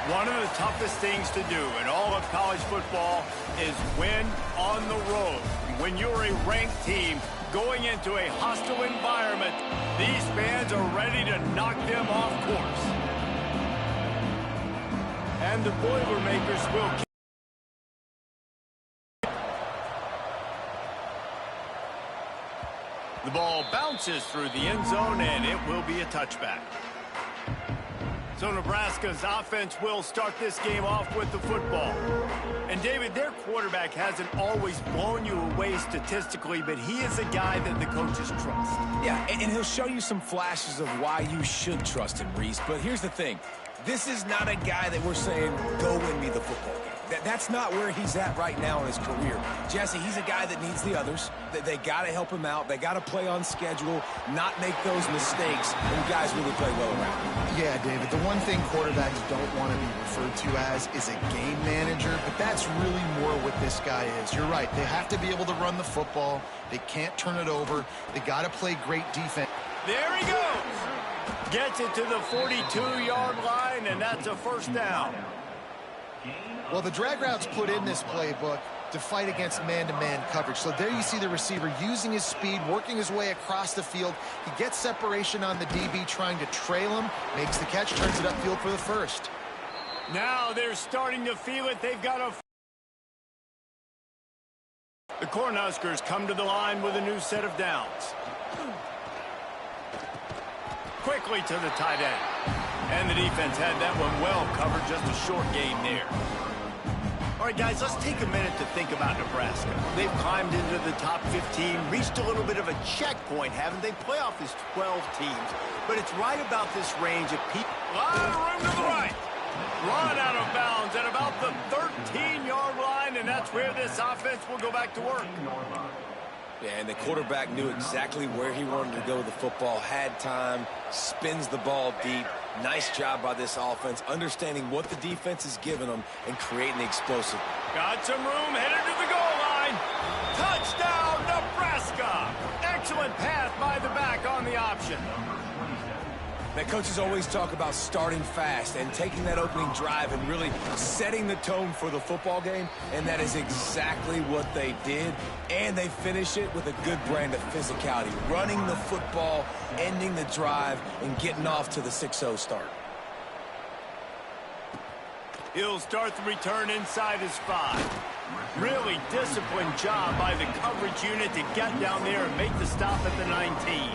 One of the toughest things to do in all of college football is win on the road. When you're a ranked team going into a hostile environment, these fans are ready to knock them off course. And the Boilermakers will kick. The ball bounces through the end zone, and it will be a touchback. So Nebraska's offense will start this game off with the football. And, David, their quarterback hasn't always blown you away statistically, but he is a guy that the coaches trust. Yeah, and he'll show you some flashes of why you should trust him, Reese. But here's the thing. This is not a guy that we're saying, go win me the football game. That's not where he's at right now in his career. Jesse, he's a guy that needs the others. They got to help him out. They got to play on schedule, not make those mistakes, and guys really play well around him. Yeah, David, the one thing quarterbacks don't want to be referred to as is a game manager, but that's really more what this guy is. You're right. They have to be able to run the football. They can't turn it over. They got to play great defense. There he goes. Gets it to the 42-yard line, and that's a first down. Well, the drag routes put in this playbook to fight against man-to-man coverage. So there you see the receiver using his speed, working his way across the field. He gets separation on the DB trying to trail him, makes the catch, turns it upfield for the first. Now they're starting to feel it. They've got a... The Cornhuskers come to the line with a new set of downs. Quickly to the tight end. And the defense had that one well covered, just a short gain there. All right, guys, let's take a minute to think about Nebraska. They've climbed into the top 15, reached a little bit of a checkpoint, haven't they? Playoff is 12 teams, but it's right about this range of people. A lot of room to the right. Run out of bounds at about the 13-yard line, and that's where this offense will go back to work. Yeah, and the quarterback knew exactly where he wanted to go with the football, had time, spins the ball deep. Nice job by this offense, understanding what the defense is giving them and creating the explosive. Got some room, headed to the goal line. Touchdown, Nebraska! Excellent pass by the back on the option. The coaches always talk about starting fast and taking that opening drive and really setting the tone for the football game, and that is exactly what they did, and they finish it with a good brand of physicality, running the football, ending the drive, and getting off to the 6-0 start. He'll start the return inside his 5. Really disciplined job by the coverage unit to get down there and make the stop at the 19.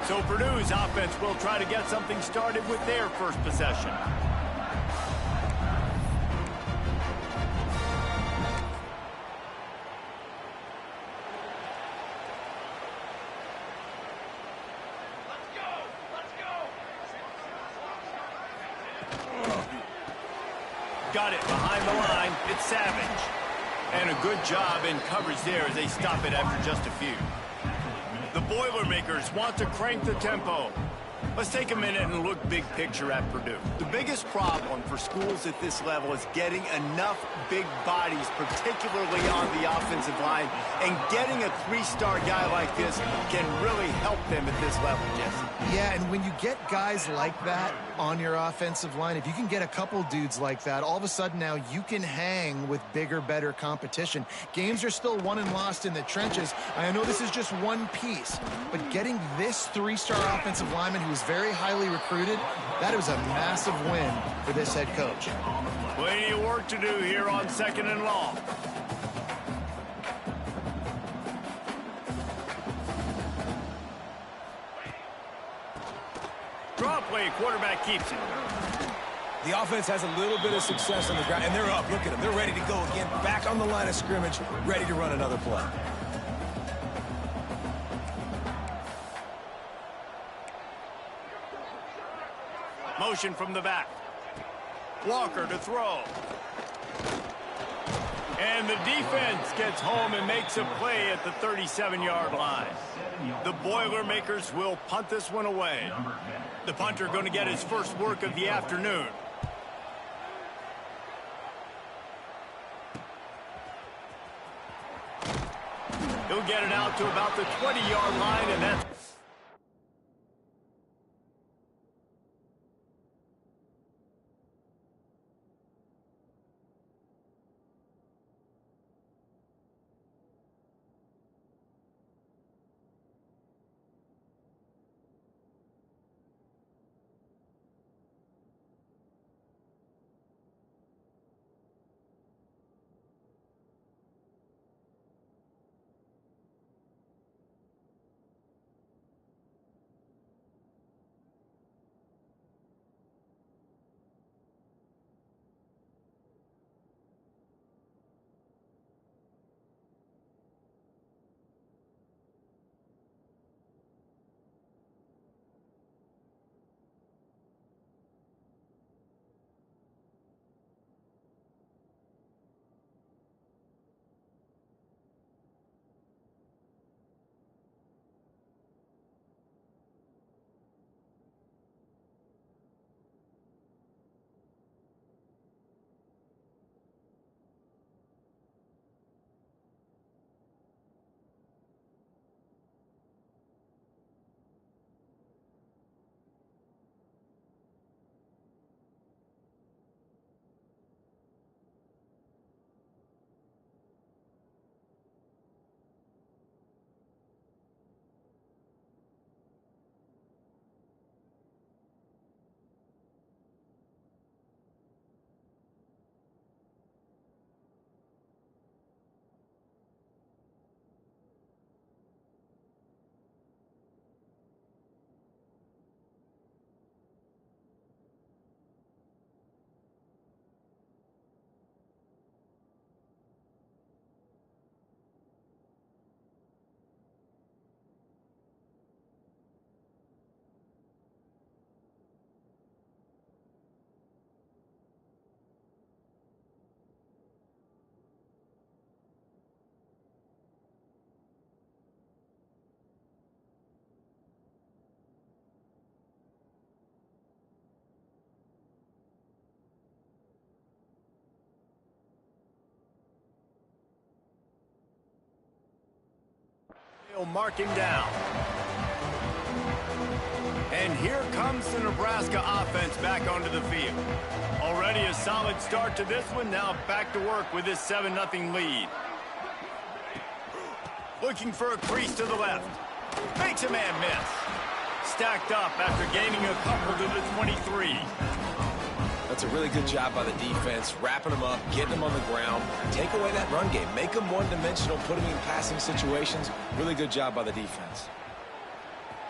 So Purdue's offense will try to get something started with their first possession. Got it behind the line. It's Savage. And a good job in coverage there as they stop it after just a few. The Boilermakers want to crank the tempo. Let's take a minute and look big picture at Purdue. The biggest problem for schools at this level is getting enough big bodies, particularly on the offensive line, and getting a 3-star guy like this can really help them at this level, Jesse. Yeah, and when you get guys like that on your offensive line, if you can get a couple dudes like that, all of a sudden now you can hang with bigger, better competition. Games are still won and lost in the trenches. I know this is just one piece, but getting this 3-star offensive lineman who's very highly recruited, that was a massive win for this head coach. Plenty of work to do here on 2nd and long. Draw play, quarterback keeps it. The offense has a little bit of success on the ground, and they're up. Look at them. They're ready to go again. Back on the line of scrimmage, ready to run another play. Motion from the back. Walker to throw. And the defense gets home and makes a play at the 37-yard line. The Boilermakers will punt this one away. The punter going to get his first work of the afternoon. He'll get it out to about the 20-yard line, and that's... Will mark him down. And here comes the Nebraska offense back onto the field. Already a solid start to this one. Now back to work with this 7-0 lead. Looking for a crease to the left. Makes a man miss. Stacked up after gaining a couple to the 23. That's a really good job by the defense, wrapping them up, getting them on the ground. Take away that run game. Make them one-dimensional, put them in passing situations. Really good job by the defense.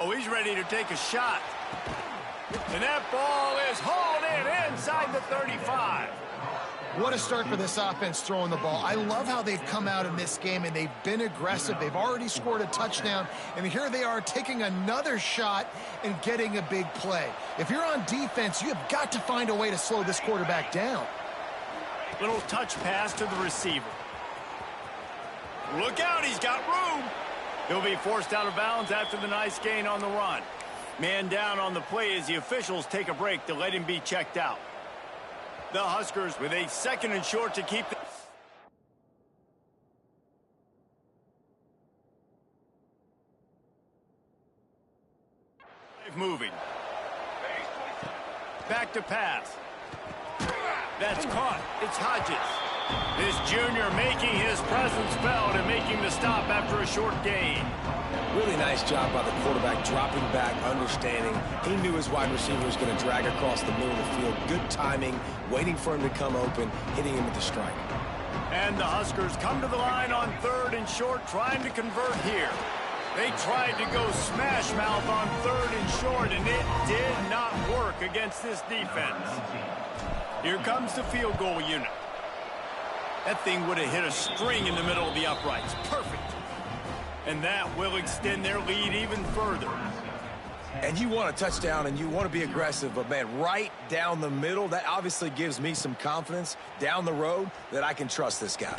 Oh, he's ready to take a shot. And that ball is hauled in inside the 35. What a start for this offense throwing the ball. I love how they've come out in this game, and they've been aggressive. They've already scored a touchdown, and here they are taking another shot and getting a big play. If you're on defense, you have got to find a way to slow this quarterback down. Little touch pass to the receiver. Look out, he's got room. He'll be forced out of bounds after the nice gain on the run. Man down on the play as the officials take a break to let him be checked out. The Huskers with a 2nd and short to keep the moving. Back to pass. That's caught. It's Hodges. This junior making his presence felt and making the stop after a short gain. Really nice job by the quarterback, dropping back, understanding. He knew his wide receiver was going to drag across the middle of the field. Good timing, waiting for him to come open, hitting him with the strike. And the Huskers come to the line on 3rd and short, trying to convert here. They tried to go smash mouth on 3rd and short, and it did not work against this defense. Here comes the field goal unit. That thing would have hit a string in the middle of the uprights. Perfect. And that will extend their lead even further. And you want a touchdown and you want to be aggressive, but man, right down the middle, that obviously gives me some confidence down the road that I can trust this guy.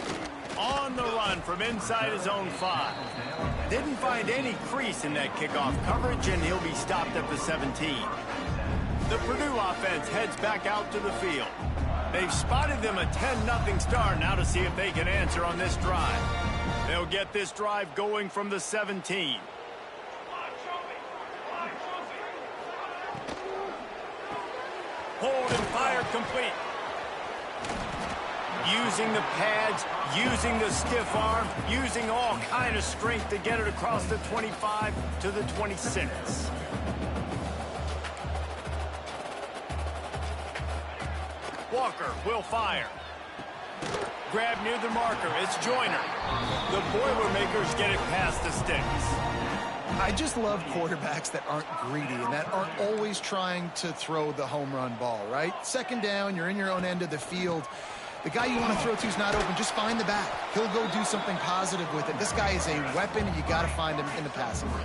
On the run from inside his own 5. Didn't find any crease in that kickoff coverage, and he'll be stopped at the 17. The Purdue offense heads back out to the field. They've spotted them a 10-0 start. Now to see if they can answer on this drive. They'll get this drive going from the 17. Hold and fire complete. Using the pads, using the stiff arm, using all kind of strength to get it across the 25 to the 26. Walker will fire. Grab near the marker. It's Joyner. The Boilermakers get it past the sticks. I just love quarterbacks that aren't greedy and that aren't always trying to throw the home run ball, right? 2nd down, you're in your own end of the field. The guy you want to throw to is not open. Just find the back. He'll go do something positive with it. This guy is a weapon, and you got to find him in the passing game.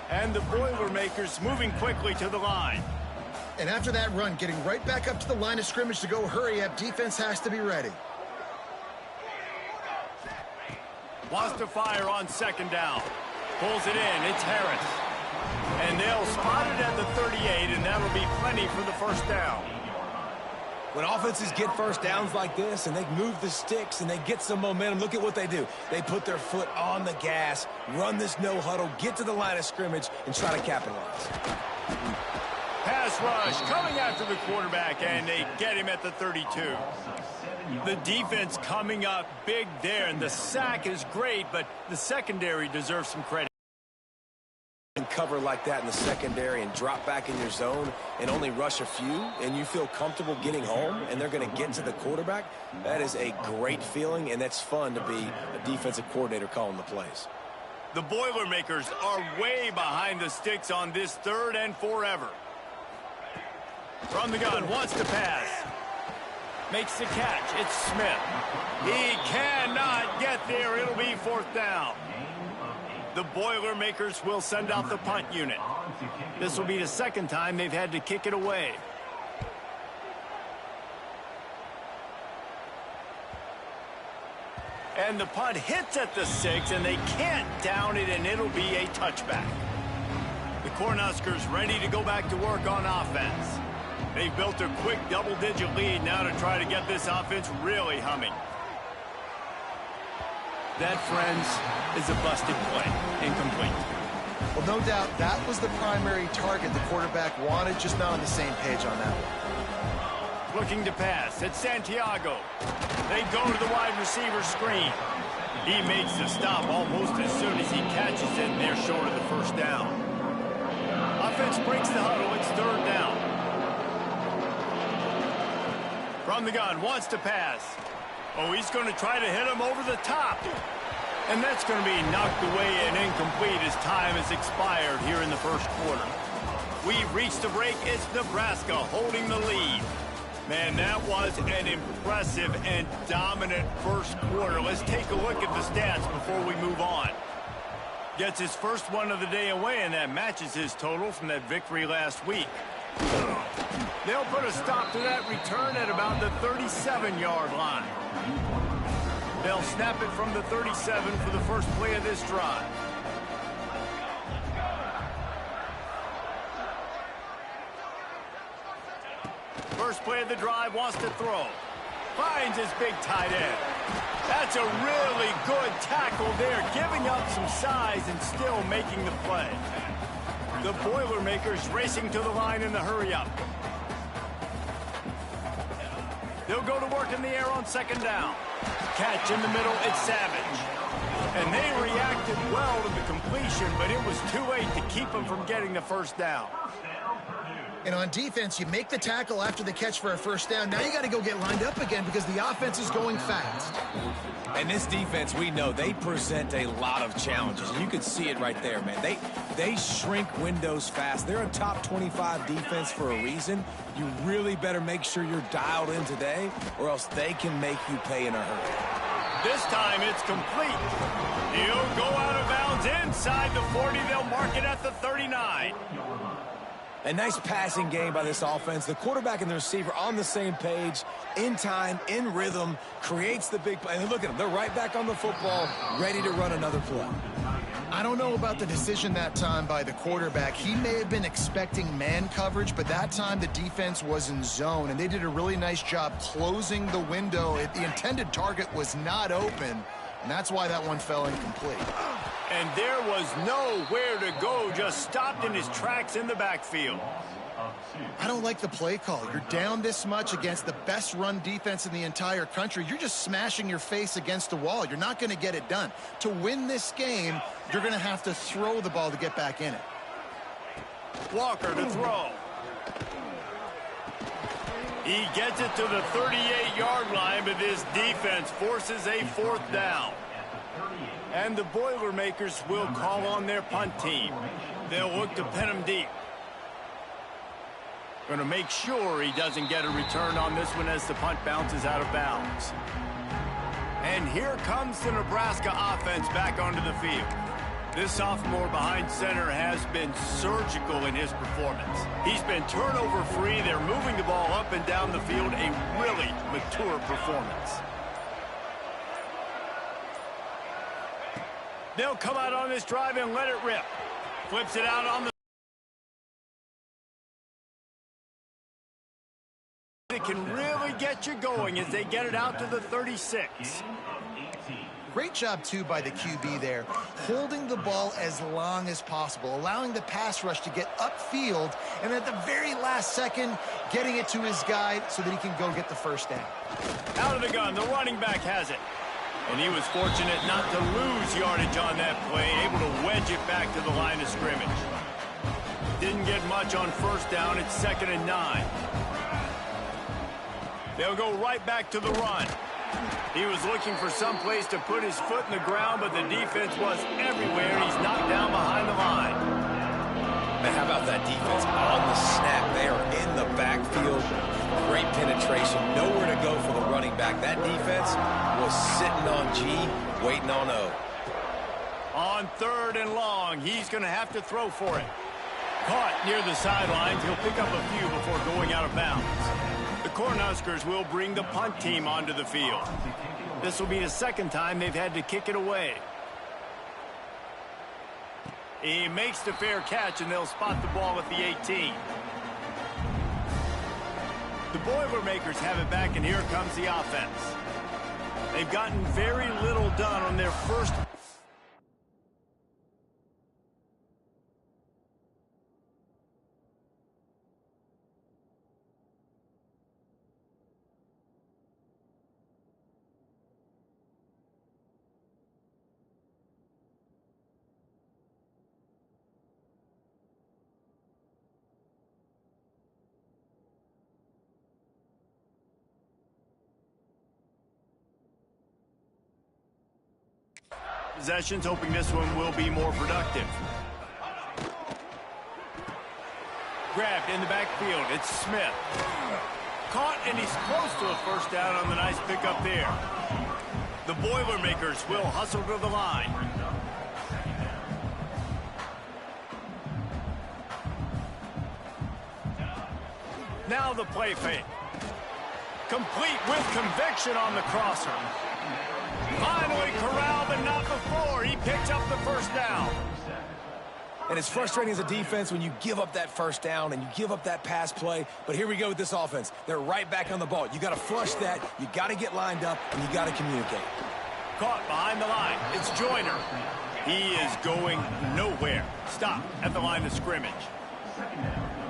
And the Boilermakers moving quickly to the line. And after that run, getting right back up to the line of scrimmage to go hurry up, defense has to be ready. Wants to fire on 2nd down. Pulls it in. It's Harris. And they'll spot it at the 38, and that'll be plenty for the 1st down. When offenses get 1st downs like this and they move the sticks and they get some momentum, look at what they do. They put their foot on the gas, run this no huddle, get to the line of scrimmage, and try to capitalize. Pass rush coming after the quarterback, and they get him at the 32. The defense coming up big there, and the sack is great, but the secondary deserves some credit. Cover like that in the secondary and drop back in your zone and only rush a few, and you feel comfortable getting home, and they're going to get to the quarterback. That is a great feeling, and that's fun to be a defensive coordinator calling the plays. The Boilermakers are way behind the sticks on this 3rd and forever. From the gun, wants to pass. Makes the catch. It's Smith. He cannot get there. It'll be 4th down. The Boilermakers will send out the punt unit. This will be the 2nd time they've had to kick it away. And the punt hits at the 6, and they can't down it, and it'll be a touchback. The Cornhuskers ready to go back to work on offense. They've built a quick double-digit lead now to try to get this offense really humming. That, friends, is a busted play. Incomplete. Well, no doubt that was the primary target the quarterback wanted, just not on the same page on that one. Looking to pass. It's Santiago. They go to the wide receiver screen. He makes the stop almost as soon as he catches it, and they're short of the first down. Offense breaks the huddle. It's third down. From the gun, wants to pass. Oh, he's going to try to hit him over the top. And that's going to be knocked away and incomplete as time has expired here in the first quarter. We've reached the break. It's Nebraska holding the lead. Man, that was an impressive and dominant first quarter. Let's take a look at the stats before we move on. Gets his first one of the day away, and that matches his total from that victory last week. They'll put a stop to that return at about the 37-yard line. They'll snap it from the 37 for the first play of this drive. First play of the drive, wants to throw. Finds his big tight end. That's a really good tackle there, giving up some size and still making the play. The Boilermakers racing to the line in the hurry-up. They'll go to work in the air on second down. Catch in the middle, it's Savage. And they reacted well to the completion, but it was too late to keep them from getting the first down. And on defense, you make the tackle after the catch for a first down. Now you got to go get lined up again because the offense is going fast. And this defense, we know, they present a lot of challenges. You can see it right there, man. They shrink windows fast. They're a top 25 defense for a reason. You really better make sure you're dialed in today, or else they can make you pay in a hurry. This time it's complete. He'll go out of bounds inside the 40. They'll mark it at the 39. A nice passing game by this offense. The quarterback and the receiver on the same page, in time, in rhythm, creates the big play. And look at them. They're right back on the football, ready to run another play. I don't know about the decision that time by the quarterback. He may have been expecting man coverage, but that time the defense was in zone, and they did a really nice job closing the window. The intended target was not open, and that's why that one fell incomplete. And there was nowhere to go, just stopped in his tracks in the backfield. I don't like the play call. You're down this much against the best run defense in the entire country. You're just smashing your face against the wall. You're not going to get it done. To win this game, you're going to have to throw the ball to get back in it. Walker to throw. He gets it to the 38-yard line, but this defense forces a fourth down. And the Boilermakers will call on their punt team. They'll look to pin him deep. Going to make sure he doesn't get a return on this one as the punt bounces out of bounds. And here comes the Nebraska offense back onto the field. This sophomore behind center has been surgical in his performance. He's been turnover-free. They're moving the ball up and down the field. A really mature performance. They'll come out on this drive and let it rip. Flips it out on the... It can really get you going as they get it out to the 36. Great job, too, by the QB there, holding the ball as long as possible, allowing the pass rush to get upfield, and at the very last second, getting it to his guy so that he can go get the first down. Out of the gun, the running back has it. And he was fortunate not to lose yardage on that play, able to wedge it back to the line of scrimmage. Didn't get much on first down. It's 2nd and 9. They'll go right back to the run. He was looking for some place to put his foot in the ground, but the defense was everywhere. He's knocked down behind the line. Man, how about that defense on the snap? They are in the backfield. Great penetration. Nowhere to go for the running back. That defense was sitting on G, waiting on O. On 3rd and long, he's going to have to throw for it. Caught near the sidelines. He'll pick up a few before going out of bounds. The Cornhuskers will bring the punt team onto the field. This will be the second time they've had to kick it away. He makes the fair catch, and they'll spot the ball at the 18. The Boilermakers have it back, and here comes the offense. They've gotten very little done on their first. Possessions, hoping this one will be more productive. Grabbed in the backfield. It's Smith. Caught, and he's close to a first down on the nice pickup there. The Boilermakers will hustle to the line. Now the play fake. Complete with conviction on the crosser. Finally corralled, but not before. He picks up the first down. And it's frustrating as a defense when you give up that first down and you give up that pass play. But here we go with this offense. They're right back on the ball. You got to flush that. You got to get lined up, and you got to communicate. Caught behind the line. It's Joyner. He is going nowhere. Stop at the line of scrimmage.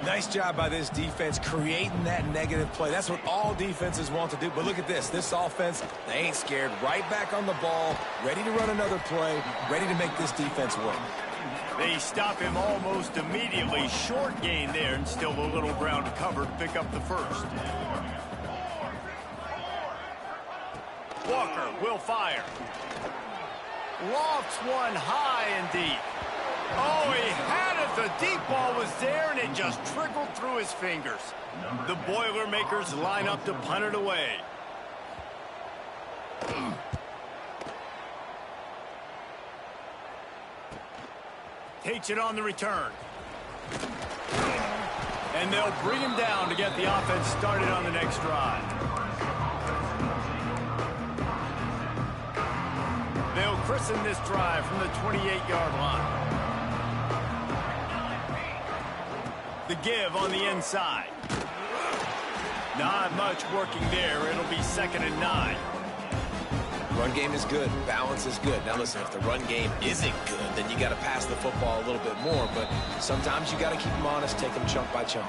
Nice job by this defense creating that negative play. That's what all defenses want to do. But look at this. This offense, they ain't scared. Right back on the ball, ready to run another play, ready to make this defense work. They stop him almost immediately. Short gain there, and still a little ground to cover to pick up the first. Walker will fire. Lofts one high and deep. Oh, he had it. The deep ball was there, and it just trickled through his fingers. The Boilermakers line up to punt it away. Takes it on the return. And they'll bring him down to get the offense started on the next drive. They'll christen this drive from the 28-yard line. The give on the inside. Not much working there. It'll be 2nd and 9. Run game is good. Balance is good. Now listen, if the run game isn't good, then you got to pass the football a little bit more. But sometimes you got to keep them honest, take them chunk by chunk.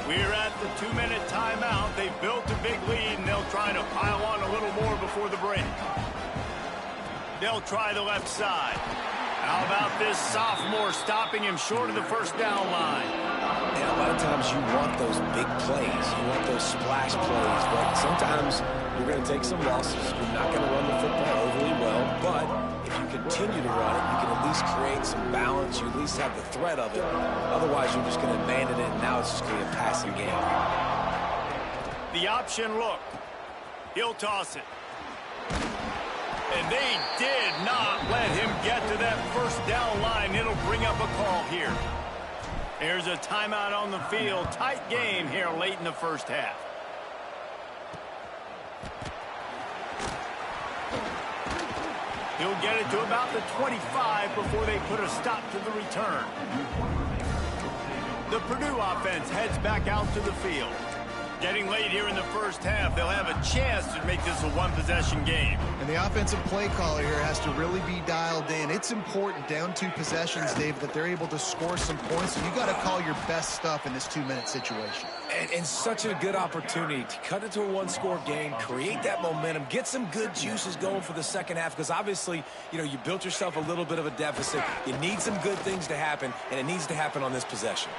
We're at the 2-minute timeout. They've built a big lead, and they'll try to pile on a little more before the break. They'll try the left side. How about this sophomore stopping him short of the first down line? Yeah, a lot of times you want those big plays. You want those splash plays. But sometimes you're going to take some losses. You're not going to run the football overly well. But if you continue to run it, you can at least create some balance. You at least have the threat of it. Otherwise, you're just going to abandon it, and now it's just going to be a passing game. The option look. He'll toss it. And they did not let him get to that first down line. It'll bring up a call here. There's a timeout on the field. Tight game here late in the first half. He'll get it to about the 25 before they put a stop to the return. The Purdue offense heads back out to the field. Getting late here in the first half, they'll have a chance to make this a one-possession game. And the offensive play caller here has to really be dialed in. It's important down 2 possessions, Dave, that they're able to score some points. And you got to call your best stuff in this 2-minute situation. And such a good opportunity to cut it to a 1-score game, create that momentum, get some good juices going for the second half. Because obviously, you know, you built yourself a little bit of a deficit. You need some good things to happen, and it needs to happen on this possession.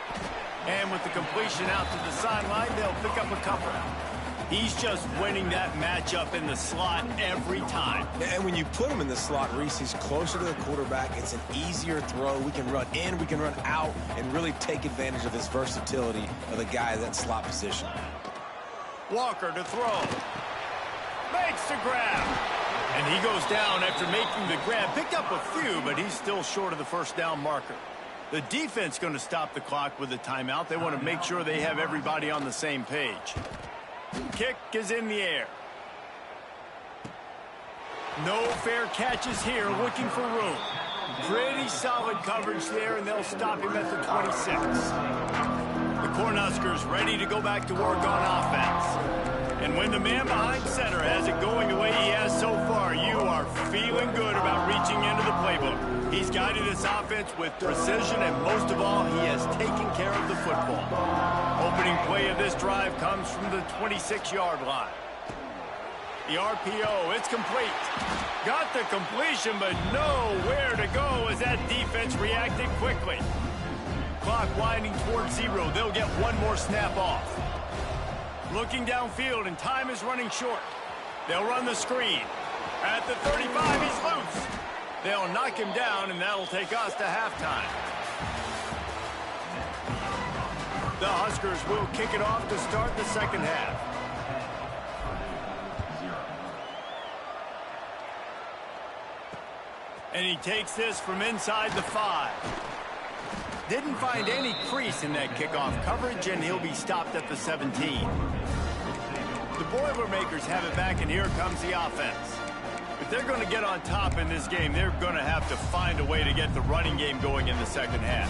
And with the completion out to the sideline, they'll pick up a couple. He's just winning that matchup in the slot every time. And when you put him in the slot, Reese, he's closer to the quarterback. It's an easier throw. We can run in, we can run out, and really take advantage of his versatility of the guy in that slot position. Walker to throw. Makes the grab. And he goes down after making the grab. Picked up a few, but he's still short of the first down marker. The defense going to stop the clock with a timeout. They want to make sure they have everybody on the same page. Kick is in the air. No fair catches here, looking for room. Pretty solid coverage there, and they'll stop him at the 26. The Cornhuskers ready to go back to work on offense. And when the man behind center has it going the way he has so far, you are feeling good about reaching into the playbook. He's guided this offense with precision, and most of all, he has taken care of the football. Opening play of this drive comes from the 26-yard line. The RPO, it's complete. Got the completion, but nowhere to go as that defense reacted quickly. Clock winding towards 0. They'll get one more snap off. Looking downfield, and time is running short. They'll run the screen. At the 35, he's loose. They'll knock him down, and that'll take us to halftime. The Huskers will kick it off to start the second half. And he takes this from inside the 5. Didn't find any crease in that kickoff coverage, and he'll be stopped at the 17. The Boilermakers have it back, and here comes the offense. If they're going to get on top in this game, they're going to have to find a way to get the running game going in the second half.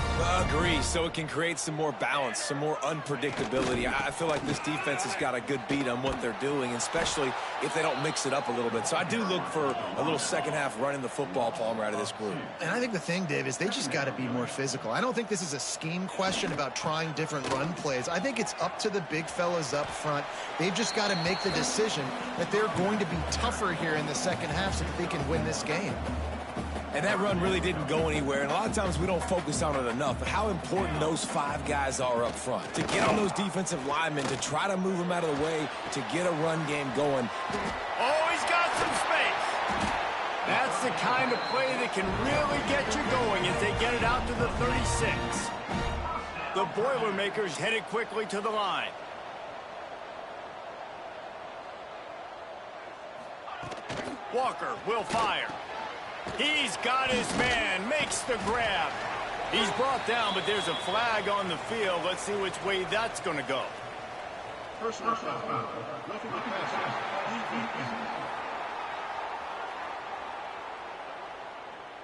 Agree, so it can create some more balance, some more unpredictability. I feel like this defense has got a good beat on what they're doing, especially if they don't mix it up a little bit. So I do look for a little second half running the football, Palmer, out of this group. And I think the thing, Dave, is they just got to be more physical. I don't think this is a scheme question about trying different run plays. I think it's up to the big fellas up front. They've just got to make the decision that they're going to be tougher here in the second half so that they can win this game. And that run really didn't go anywhere, and a lot of times we don't focus on it enough, but how important those 5 guys are up front. To get on those defensive linemen, to try to move them out of the way, to get a run game going. Oh, he's got some space. That's the kind of play that can really get you going as they get it out to the 36. The Boilermakers headed quickly to the line. Walker will fire. He's got his man, makes the grab. He's brought down, but there's a flag on the field. Let's see which way that's going to go. Personal foul. Roughing the passer.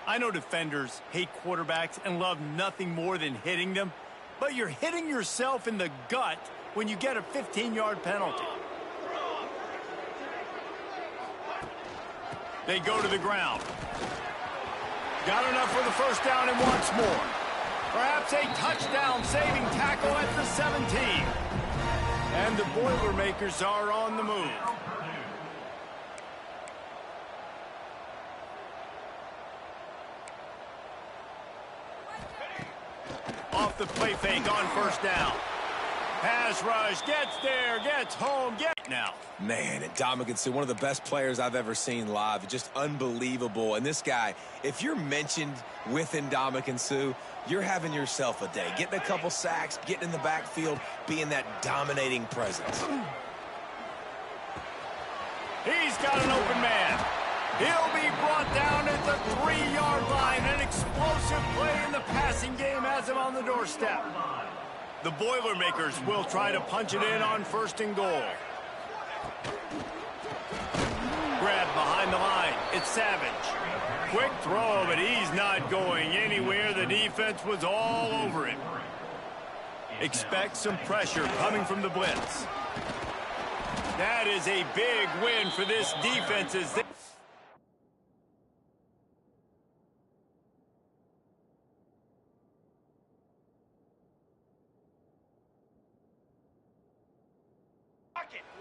I know defenders hate quarterbacks and love nothing more than hitting them, but you're hitting yourself in the gut when you get a 15-yard penalty. They go to the ground. Got enough for the first down and wants more. Perhaps a touchdown-saving tackle at the 17. And the Boilermakers are on the move. Off the play fake on first down. Pass rush, gets there, gets home, now. Man, and Dominican Sue, one of the best players I've ever seen live. Just unbelievable. And this guy, if you're mentioned with Dominican Sue, you're having yourself a day. Getting a couple sacks, getting in the backfield, being that dominating presence. He's got an open man. He'll be brought down at the 3-yard line. An explosive play in the passing game has him on the doorstep. The Boilermakers will try to punch it in on first and goal. Grab behind the line. It's Savage. Quick throw, but he's not going anywhere. The defense was all over him. Expect some pressure coming from the blitz. That is a big win for this defense as they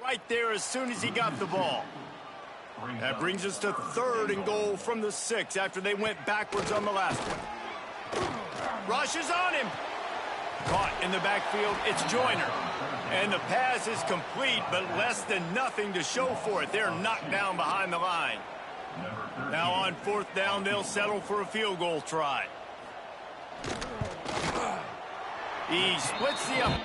right there as soon as he got the ball. That brings us to 3rd and goal from the 6 after they went backwards on the last one. Rushes on him. Caught in the backfield, it's Joyner. And the pass is complete, but less than nothing to show for it. They're knocked down behind the line. Now on 4th down, they'll settle for a field goal try. He splits the up.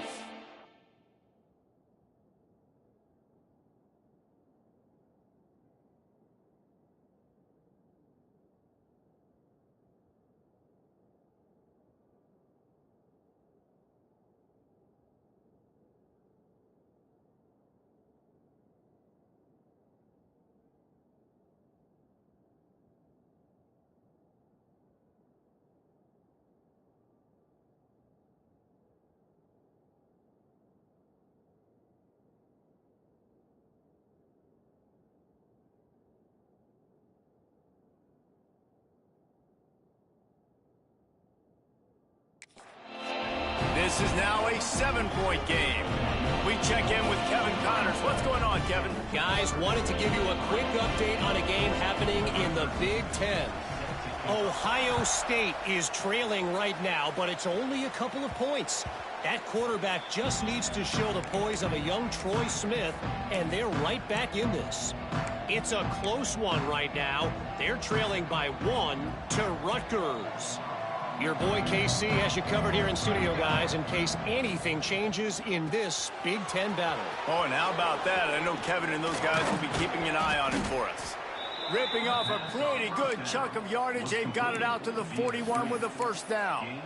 This is now a 7-point game. We check in with Kevin Connors. What's going on, Kevin? Guys, wanted to give you a quick update on a game happening in the Big Ten. Ohio State is trailing right now, but it's only a couple of points. That quarterback just needs to show the poise of a young Troy Smith, and they're right back in this. It's a close one right now. They're trailing by 1 to Rutgers. Your boy KC has you covered here in studio, guys, in case anything changes in this Big Ten battle. Oh, and how about that? I know Kevin and those guys will be keeping an eye on it for us. Ripping off a pretty good chunk of yardage. They've got it out to the 41 with a first down.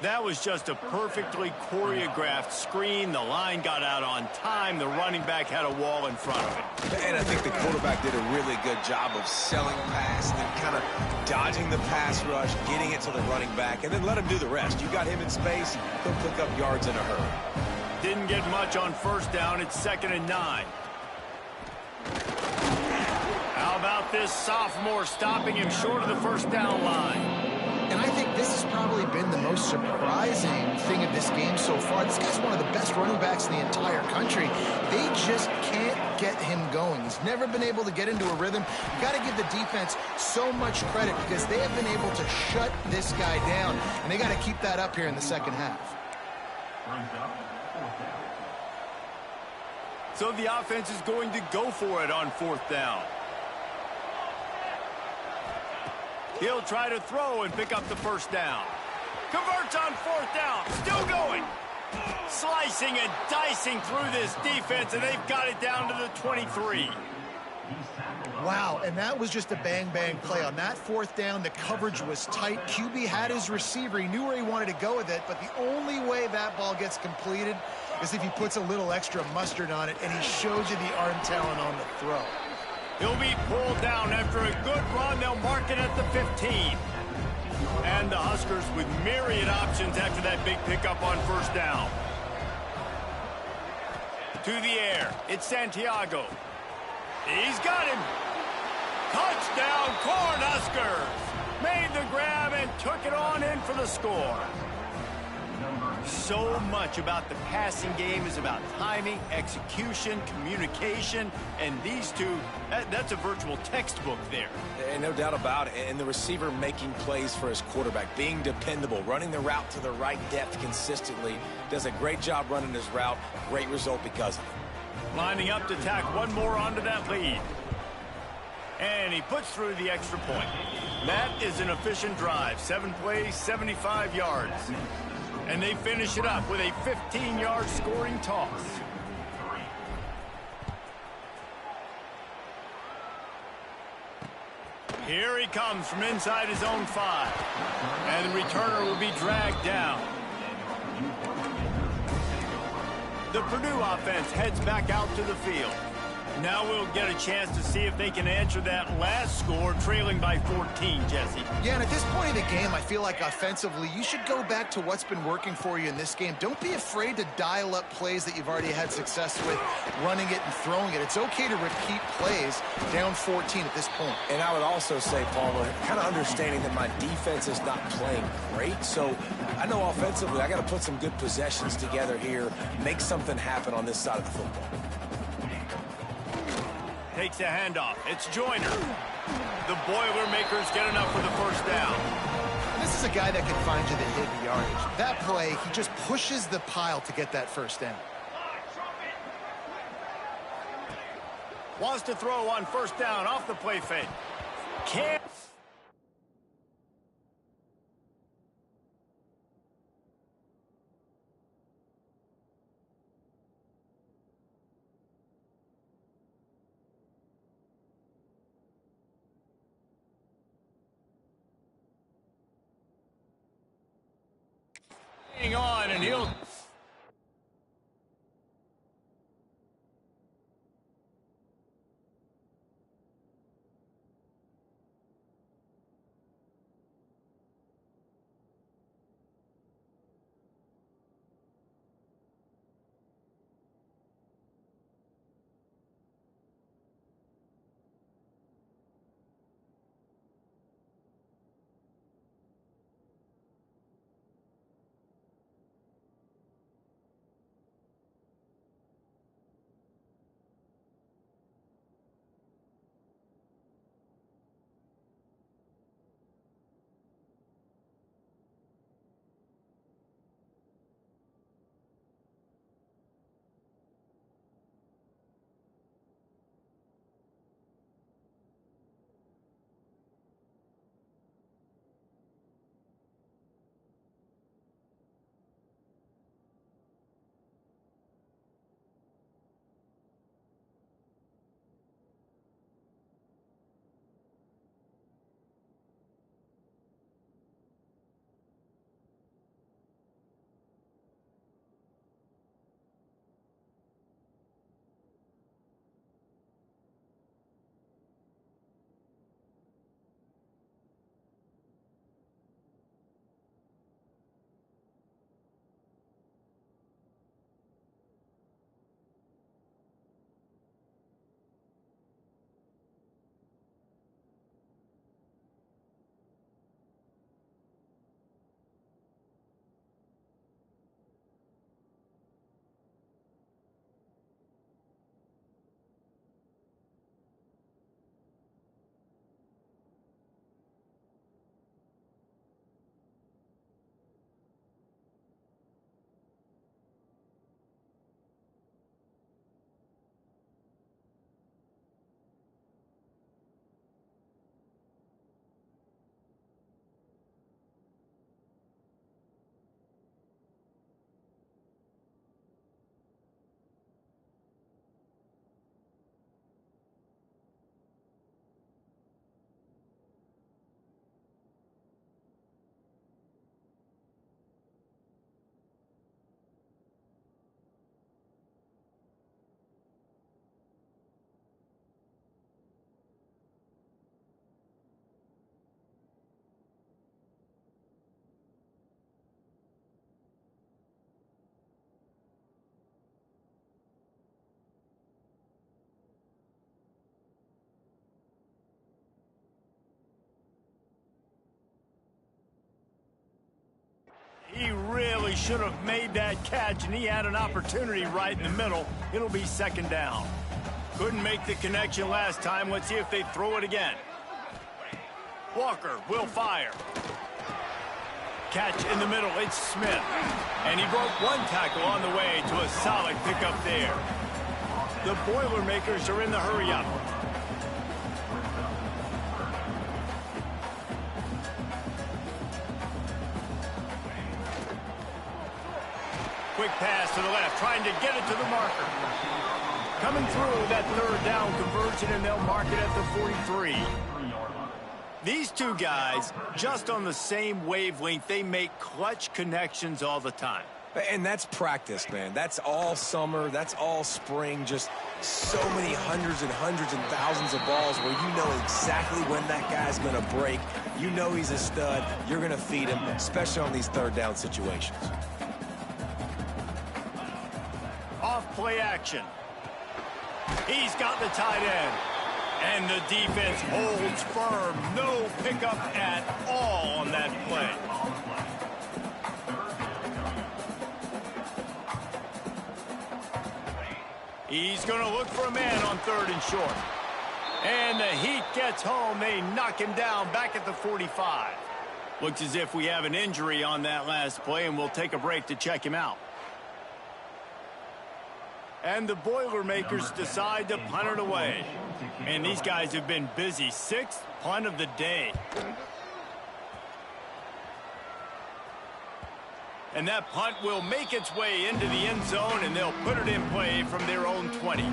That was just a perfectly choreographed screen. The line got out on time. The running back had a wall in front of it. And I think the quarterback did a really good job of selling pass and then kind of dodging the pass rush, getting it to the running back, and then let him do the rest. You got him in space, he'll pick up yards in a hurry. Didn't get much on first down. It's 2nd and 9. How about this sophomore stopping him short of the first down line? And I think this has probably been the most surprising thing of this game so far. This guy's one of the best running backs in the entire country. They just can't get him going. He's never been able to get into a rhythm. You got to give the defense so much credit because they have been able to shut this guy down, and they got to keep that up here in the second half. So the offense is going to go for it on 4th down. He'll try to throw and pick up the first down. Converts on 4th down. Still going. Slicing and dicing through this defense, and they've got it down to the 23. Wow, and that was just a bang-bang play. On that 4th down, the coverage was tight. QB had his receiver. He knew where he wanted to go with it, but the only way that ball gets completed is if he puts a little extra mustard on it, and he shows you the arm talent on the throw. He'll be pulled down after a good run. They'll mark it at the 15. And the Huskers with myriad options after that big pickup on first down. To the air. It's Santiago. He's got him. Touchdown, Cornhuskers. Made the grab and took it on in for the score. So much about the passing game is about timing, execution, communication, and these two, that's a virtual textbook there. And no doubt about it. And the receiver making plays for his quarterback, being dependable, running the route to the right depth consistently. Does a great job running his route. Great result because of it. Lining up to tack one more onto that lead. And he puts through the extra point. That is an efficient drive. 7 plays, 75 yards. And they finish it up with a 15-yard scoring toss. Here he comes from inside his own 5. And the returner will be dragged down. The Purdue offense heads back out to the field. Now we'll get a chance to see if they can answer that last score, trailing by 14, Jesse. Yeah, and at this point of the game, I feel like offensively, you should go back to what's been working for you in this game. Don't be afraid to dial up plays that you've already had success with, running it and throwing it. It's okay to repeat plays down 14 at this point. And I would also say, Palmer, kind of understanding that my defense is not playing great. So I know offensively, I got to put some good possessions together here, make something happen on this side of the football. Takes a handoff. It's Joyner. The Boilermakers get enough for the first down. This is a guy that can find you the hidden yardage. That play, he just pushes the pile to get that first down. Wants to throw on first down off the play fake. Can't. On and he'll He really should have made that catch, and he had an opportunity right in the middle. It'll be second down. Couldn't make the connection last time. Let's see if they throw it again. Walker will fire. Catch in the middle, it's Smith. And he broke one tackle on the way to a solid pickup there. The Boilermakers are in the hurry-up. Quick pass to the left, trying to get it to the marker. Coming through that third down conversion, and they'll mark it at the 43. These two guys, just on the same wavelength, they make clutch connections all the time. And that's practice, man. That's all summer. That's all spring. Just so many hundreds and thousands of balls where you know exactly when that guy's going to break. You know he's a stud. You're going to feed him, especially on these third down situations. Off play action. He's got the tight end. And the defense holds firm. No pickup at all on that play. He's going to look for a man on third and short. And the Heat gets home. They knock him down back at the 45. Looks as if we have an injury on that last play, and we'll take a break to check him out. And the Boilermakers decide to punt it away. And these guys have been busy. Sixth punt of the day. And that punt will make its way into the end zone, and they'll put it in play from their own 20.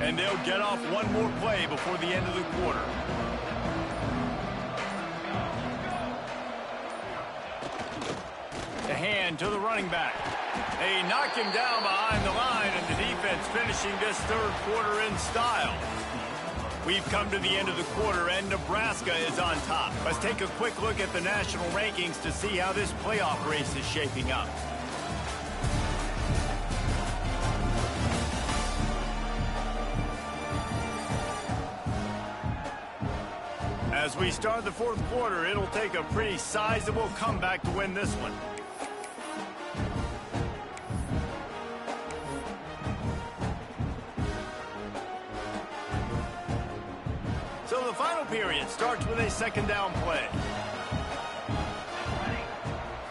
And they'll get off one more play before the end of the quarter. The hand to the running back. They knock him down behind the line, and the defense finishing this third quarter in style. We've come to the end of the quarter, and Nebraska is on top. Let's take a quick look at the national rankings to see how this playoff race is shaping up. As we start the fourth quarter, it'll take a pretty sizable comeback to win this one. So the final period starts with a second down play.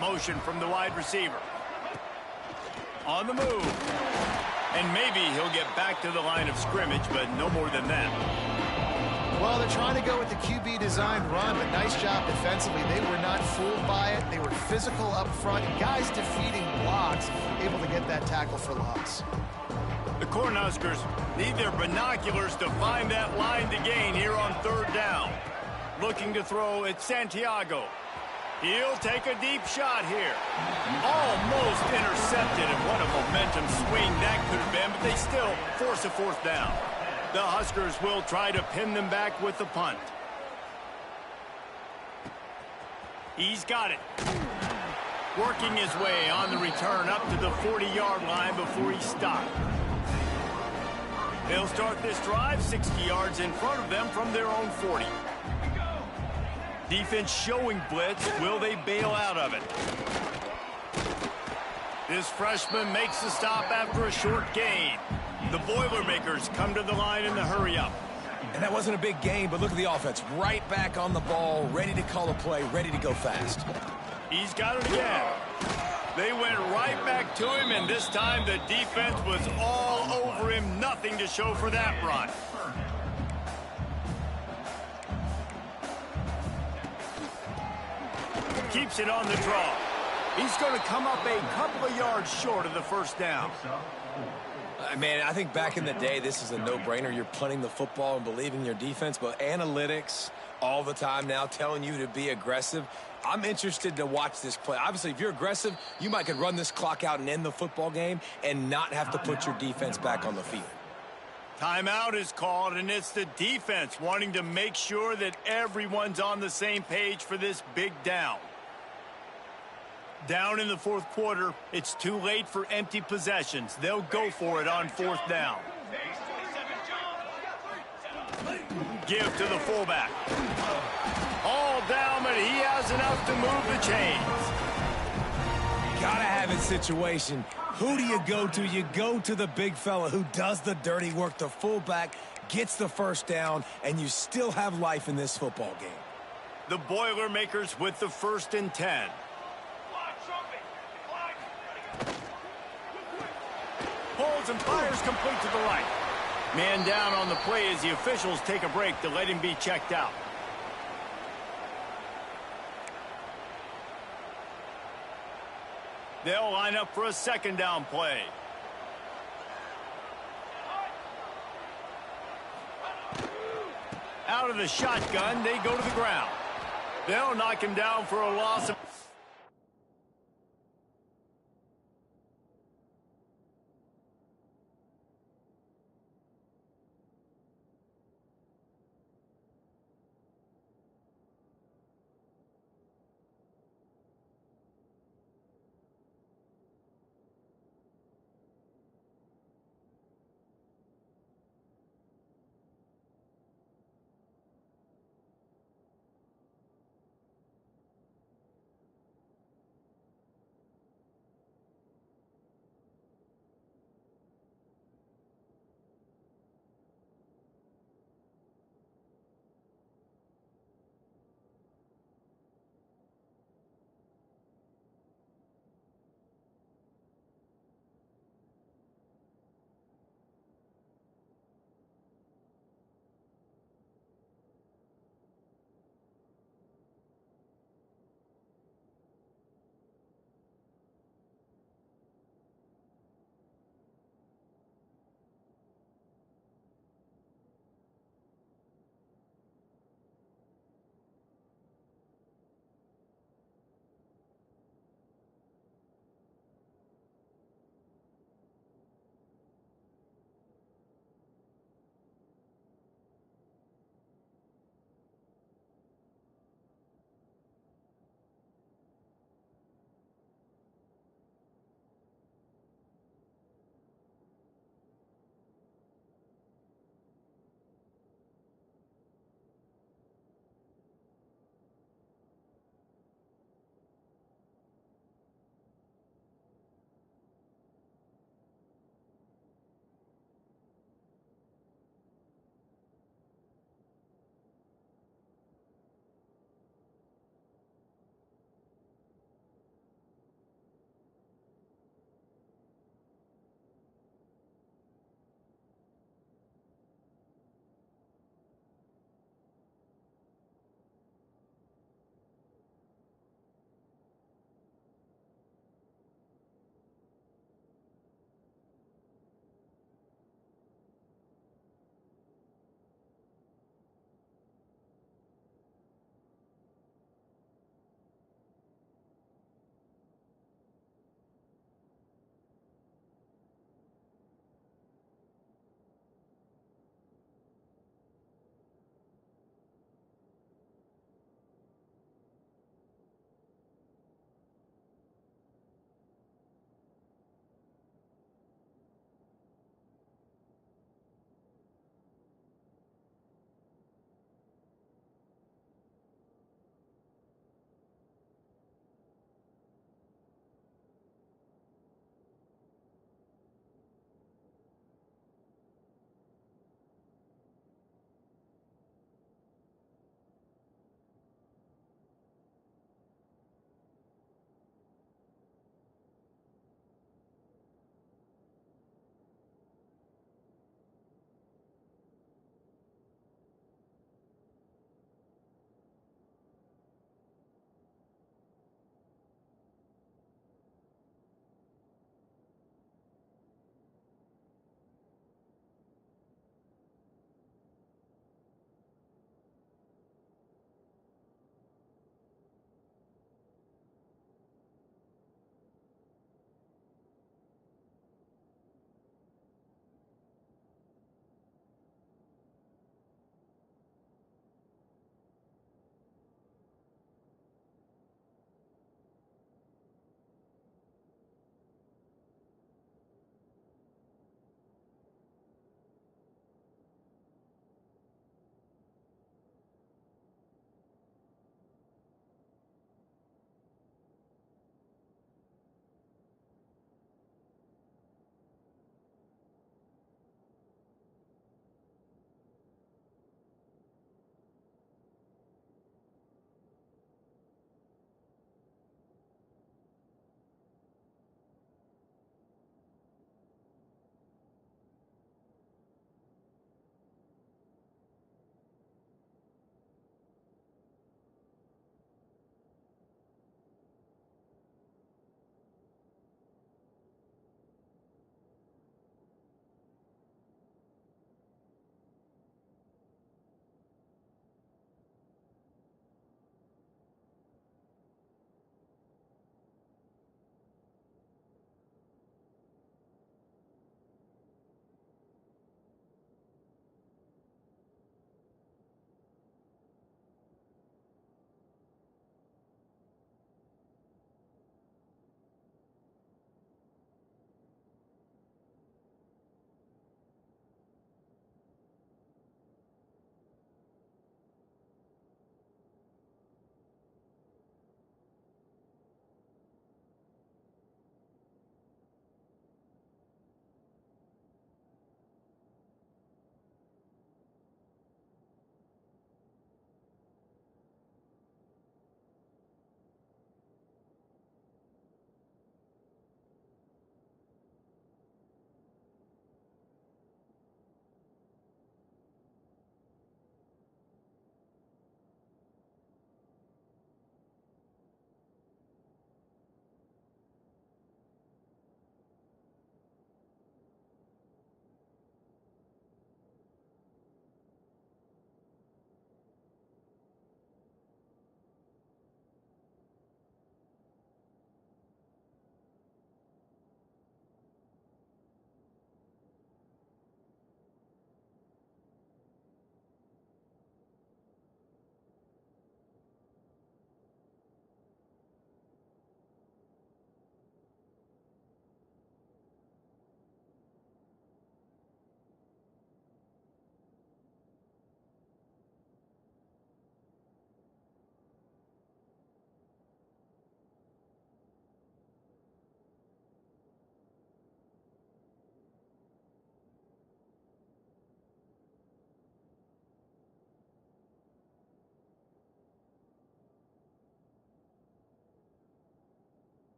Motion from the wide receiver. On the move. And maybe he'll get back to the line of scrimmage, but no more than that. Well, they're trying to go with the QB design run, but nice job defensively. They were not fooled by it. They were physical up front. Guys defeating blocks, able to get that tackle for loss. The Cornhuskers need their binoculars to find that line to gain here on third down. Looking to throw at Santiago. He'll take a deep shot here. Almost intercepted, and what a momentum swing that could have been, but they still force a fourth down. The Huskers will try to pin them back with the punt. He's got it. Working his way on the return up to the 40-yard line before he stopped. They'll start this drive 60 yards in front of them from their own 40. Defense showing blitz. Will they bail out of it? This freshman makes the stop after a short gain. The Boilermakers come to the line in the hurry-up. And that wasn't a big game, but look at the offense. Right back on the ball, ready to call a play, ready to go fast. He's got it again. They went right back to him, and this time the defense was all over him. Nothing to show for that run. Keeps it on the draw. He's going to come up a couple of yards short of the first down. Man, I think back in the day, this is a no-brainer. You're punting the football and believing your defense, but analytics all the time now telling you to be aggressive. I'm interested to watch this play. Obviously, if you're aggressive, you might could run this clock out and end the football game and not have to put your defense back on the field. Timeout is called, and it's the defense wanting to make sure that everyone's on the same page for this big down. Down in the fourth quarter, it's too late for empty possessions. They'll go for it on fourth down. Give to the fullback. All down, but he has enough to move the chains. Gotta have a situation. Who do you go to? You go to the big fella who does the dirty work. The fullback gets the first down, and you still have life in this football game. The Boilermakers with the 1st and 10. Pulls and fires complete to the right. Man down on the play as the officials take a break to let him be checked out. They'll line up for a 2nd down play. Out of the shotgun, they go to the ground. They'll knock him down for a loss of...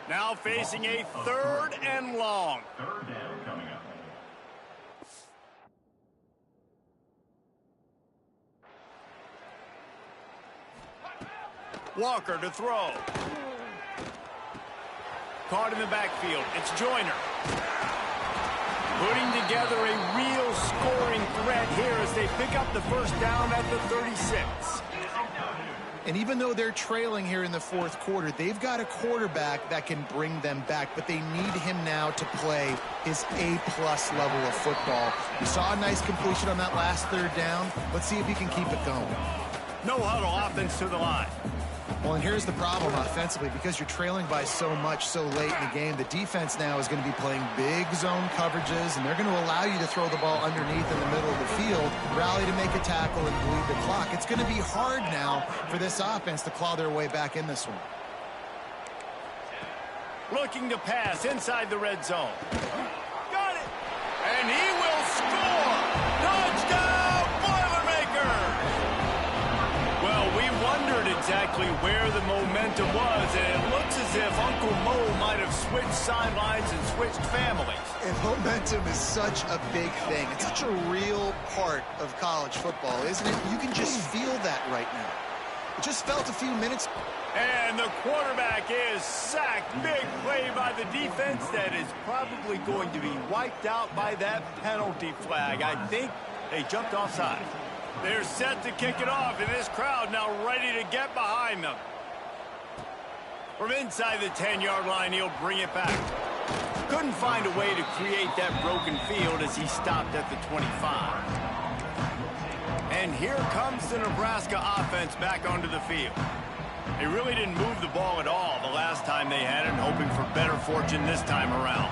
Now facing a 3rd and long. Third down coming up. Walker to throw. Caught in the backfield. It's Joyner. Putting together a real scoring threat here as they pick up the first down at the 36. And even though they're trailing here in the 4th quarter, they've got a quarterback that can bring them back, but they need him now to play his A-plus level of football. We saw a nice completion on that last 3rd down. Let's see if he can keep it going. No huddle offense to the line. Well, and here's the problem offensively. Because you're trailing by so much so late in the game, the defense now is going to be playing big zone coverages, and they're going to allow you to throw the ball underneath in the middle of the field, rally to make a tackle, and bleed the clock. It's going to be hard now for this offense to claw their way back in this one. Looking to pass inside the red zone. Got it! And he will score! Touchdown, Boilermakers! Well, we wondered exactly where the momentum was, and it looks as if Uncle Mo might have switched sidelines and switched families. And momentum is such a big thing. It's such a real part of college football, isn't it? You can just feel that right now. It just felt a few minutes. And the quarterback is sacked. Big play by the defense that is probably going to be wiped out by that penalty flag. I think they jumped offside. They're set to kick it off, and this crowd now ready to get behind them. From inside the 10-yard line, he'll bring it back. Couldn't find a way to create that broken field as he stopped at the 25. And here comes the Nebraska offense back onto the field. They really didn't move the ball at all the last time they had it, hoping for better fortune this time around.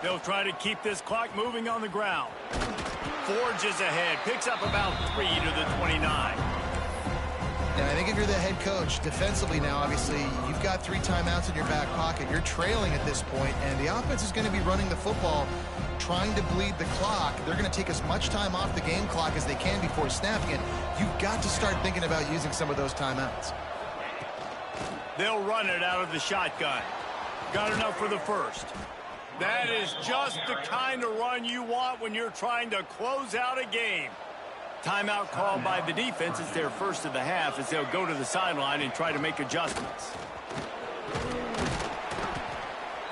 They'll try to keep this clock moving on the ground. Forges ahead, picks up about 3 to the 29. And I think if you're the head coach, defensively now, obviously, you've got 3 timeouts in your back pocket. You're trailing at this point, and the offense is going to be running the football, trying to bleed the clock. They're going to take as much time off the game clock as they can before snapping it. You've got to start thinking about using some of those timeouts. They'll run it out of the shotgun. Got enough for the first. That is just the kind of run you want when you're trying to close out a game. Timeout called by the defense. It's their first of the half as they'll go to the sideline and try to make adjustments.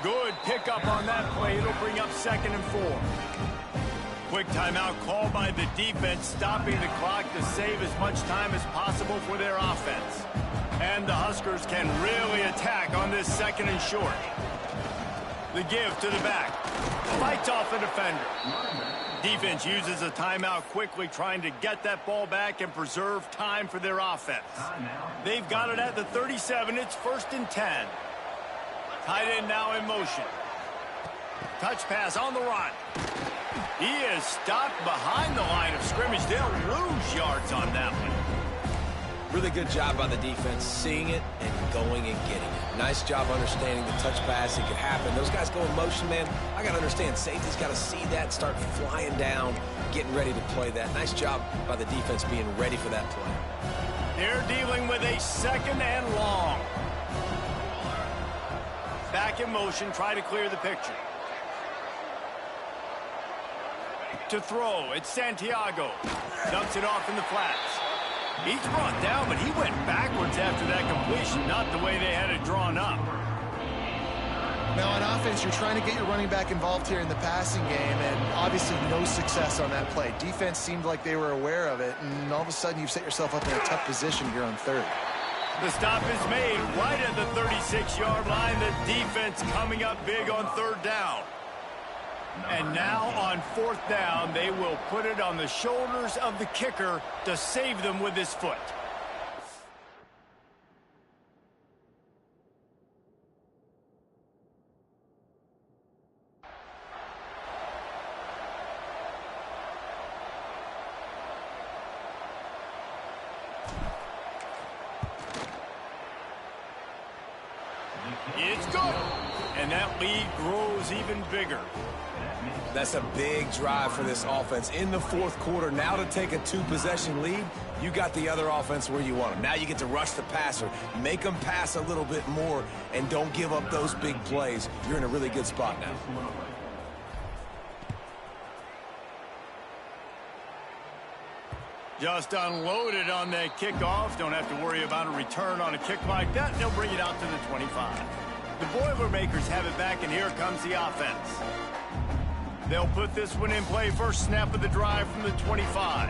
Good pickup on that play. It'll bring up 2nd and 4. Quick timeout called by the defense, stopping the clock to save as much time as possible for their offense. And the Huskers can really attack on this 2nd and short. The give to the back. Fights off the defender. Defense uses a timeout quickly, trying to get that ball back and preserve time for their offense. They've got it at the 37. It's 1st and 10. Tight end now in motion. Touch pass on the run. He is stopped behind the line of scrimmage. They'll lose yards on that one. Really good job by the defense, seeing it and going and getting it. Nice job understanding the touch pass. It could happen. Those guys go in motion, man. I got to understand, safety's got to see that, start flying down, getting ready to play that. Nice job by the defense being ready for that play. They're dealing with a 2nd and long. Back in motion, try to clear the picture. To throw, it's Santiago. Dumps it off in the flats. He's brought down, but he went backwards after that completion, not the way they had it drawn up. Now, on offense, you're trying to get your running back involved here in the passing game, and obviously no success on that play. Defense seemed like they were aware of it, and all of a sudden you've set yourself up in a tough position here on 3rd. The stop is made right at the 36-yard line. The defense coming up big on 3rd down. And now on 4th down, they will put it on the shoulders of the kicker to save them with his foot. It's good. And that lead grows even bigger. That's a big drive for this offense in the fourth quarter. Now to take a 2-possession lead, you got the other offense where you want them. Now you get to rush the passer, make them pass a little bit more, and don't give up those big plays. You're in a really good spot now. Just unloaded on that kickoff. Don't have to worry about a return on a kick like that. They'll bring it out to the 25. The Boilermakers have it back, and here comes the offense. They'll put this one in play first snap of the drive from the 25.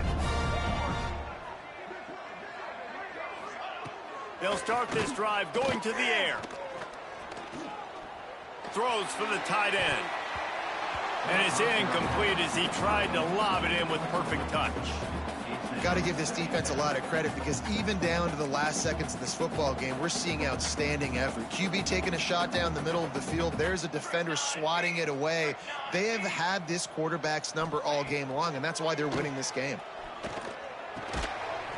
They'll start this drive going to the air. Throws for the tight end. And it's incomplete as he tried to lob it in with perfect touch. Got to give this defense a lot of credit because even down to the last seconds of this football game, we're seeing outstanding effort. QB taking a shot down the middle of the field. There's a defender swatting it away. They have had this quarterback's number all game long, and that's why they're winning this game.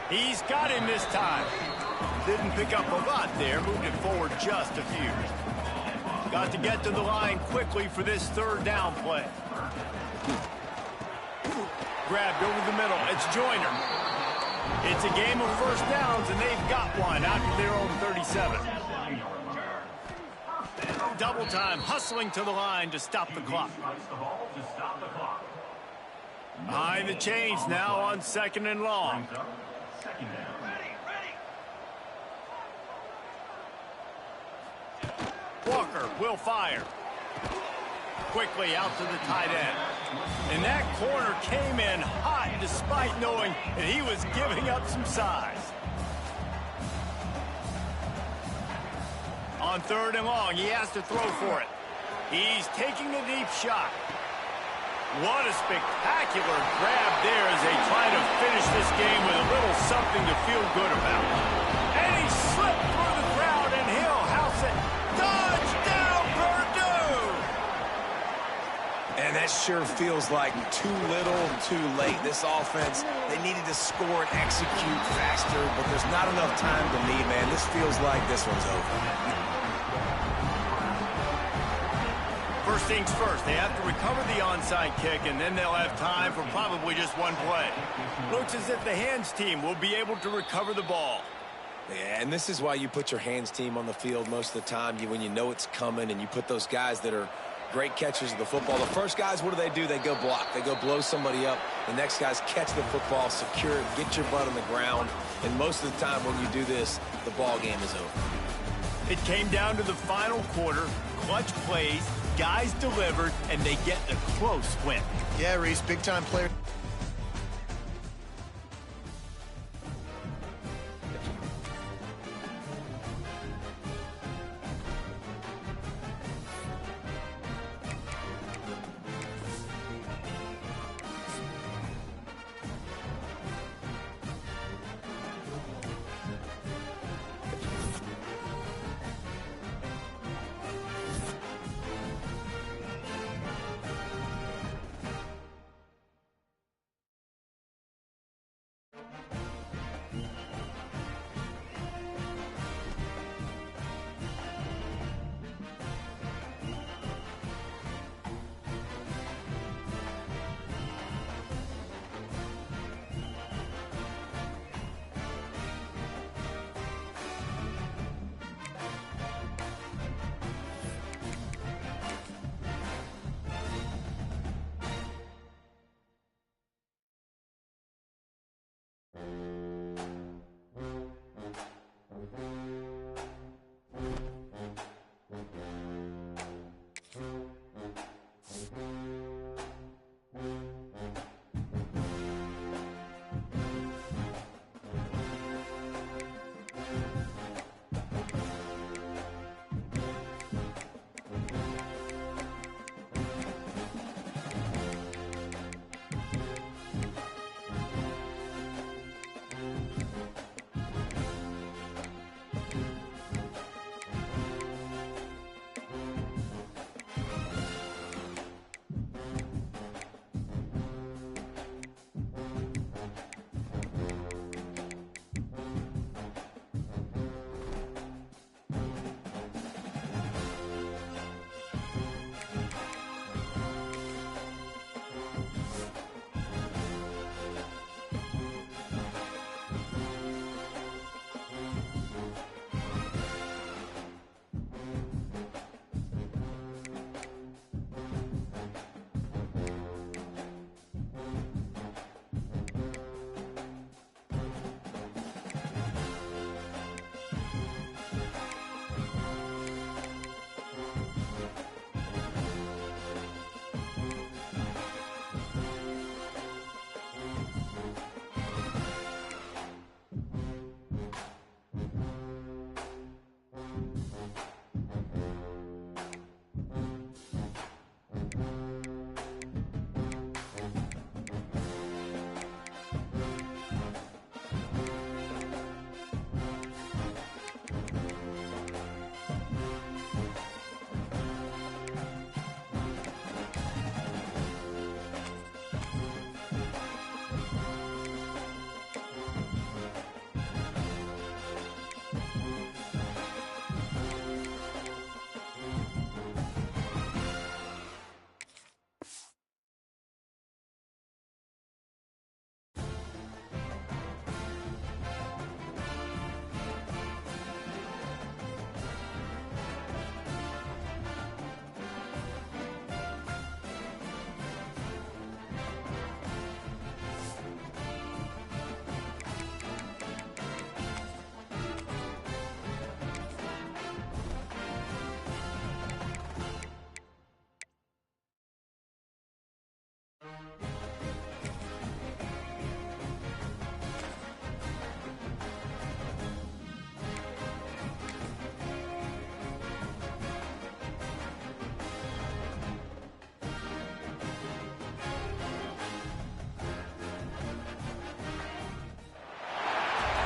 He's got him this time. Didn't pick up a lot there. Moved it forward just a few. Got to get to the line quickly for this third down play. Grabbed over the middle. It's Joyner. It's a game of first downs, and they've got one out to their own 37. Double time, hustling to the line to stop the clock. Behind the chains now on 2nd and long. Walker will fire. Quickly out to the tight end. And that corner came in hot despite knowing that he was giving up some size. On 3rd and long, he has to throw for it. He's taking the deep shot. What a spectacular grab there as they try to finish this game with a little something to feel good about. And he slipped through the crowd, and he'll house it. Touchdown, Purdue! And that sure feels like too little, too late. This offense, they needed to score and execute faster, but there's not enough time to me, man. This feels like this one's over. First things first, they have to recover the onside kick, and then they'll have time for probably just one play. Looks as if the hands team will be able to recover the ball. Yeah, and this is why you put your hands team on the field most of the time, when you know it's coming, and you put those guys that are great catchers of the football. The first guys, what do? They go block. They go blow somebody up. The next guys catch the football, secure it, get your butt on the ground. And most of the time when you do this, the ball game is over. It came down to the final quarter. Clutch plays, guys delivered, and they get the close win. Yeah, Reese, big-time player.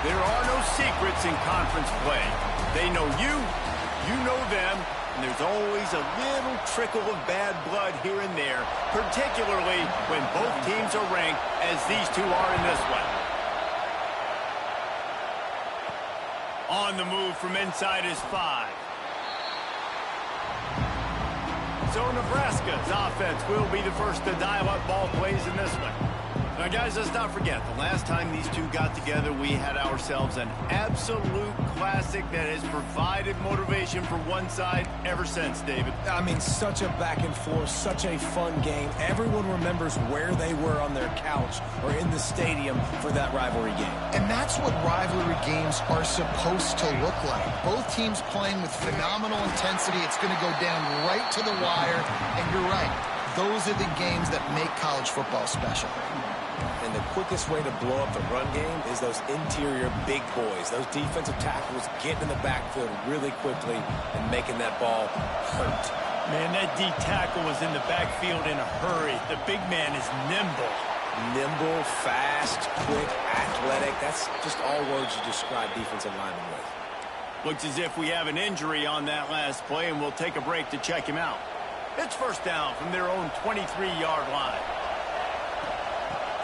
There are no secrets in conference play. They know you, you know them, and there's always a little trickle of bad blood here and there, particularly when both teams are ranked as these two are in this one. On the move from inside his 5. So Nebraska's offense will be the first to dial up ball plays in this one. Now, guys, let's not forget, the last time these two got together, we had ourselves an absolute classic that has provided motivation for one side ever since, David. I mean, such a back and forth, such a fun game. Everyone remembers where they were on their couch or in the stadium for that rivalry game. And that's what rivalry games are supposed to look like. Both teams playing with phenomenal intensity. It's going to go down right to the wire. And you're right, those are the games that make college football special. And the quickest way to blow up the run game is those interior big boys. Those defensive tackles getting in the backfield really quickly and making that ball hurt. Man, that D tackle was in the backfield in a hurry. The big man is nimble. Nimble, fast, quick, athletic. That's just all words you describe defensive linemen with. Looks as if we have an injury on that last play, and we'll take a break to check him out. It's first down from their own 23-yard line.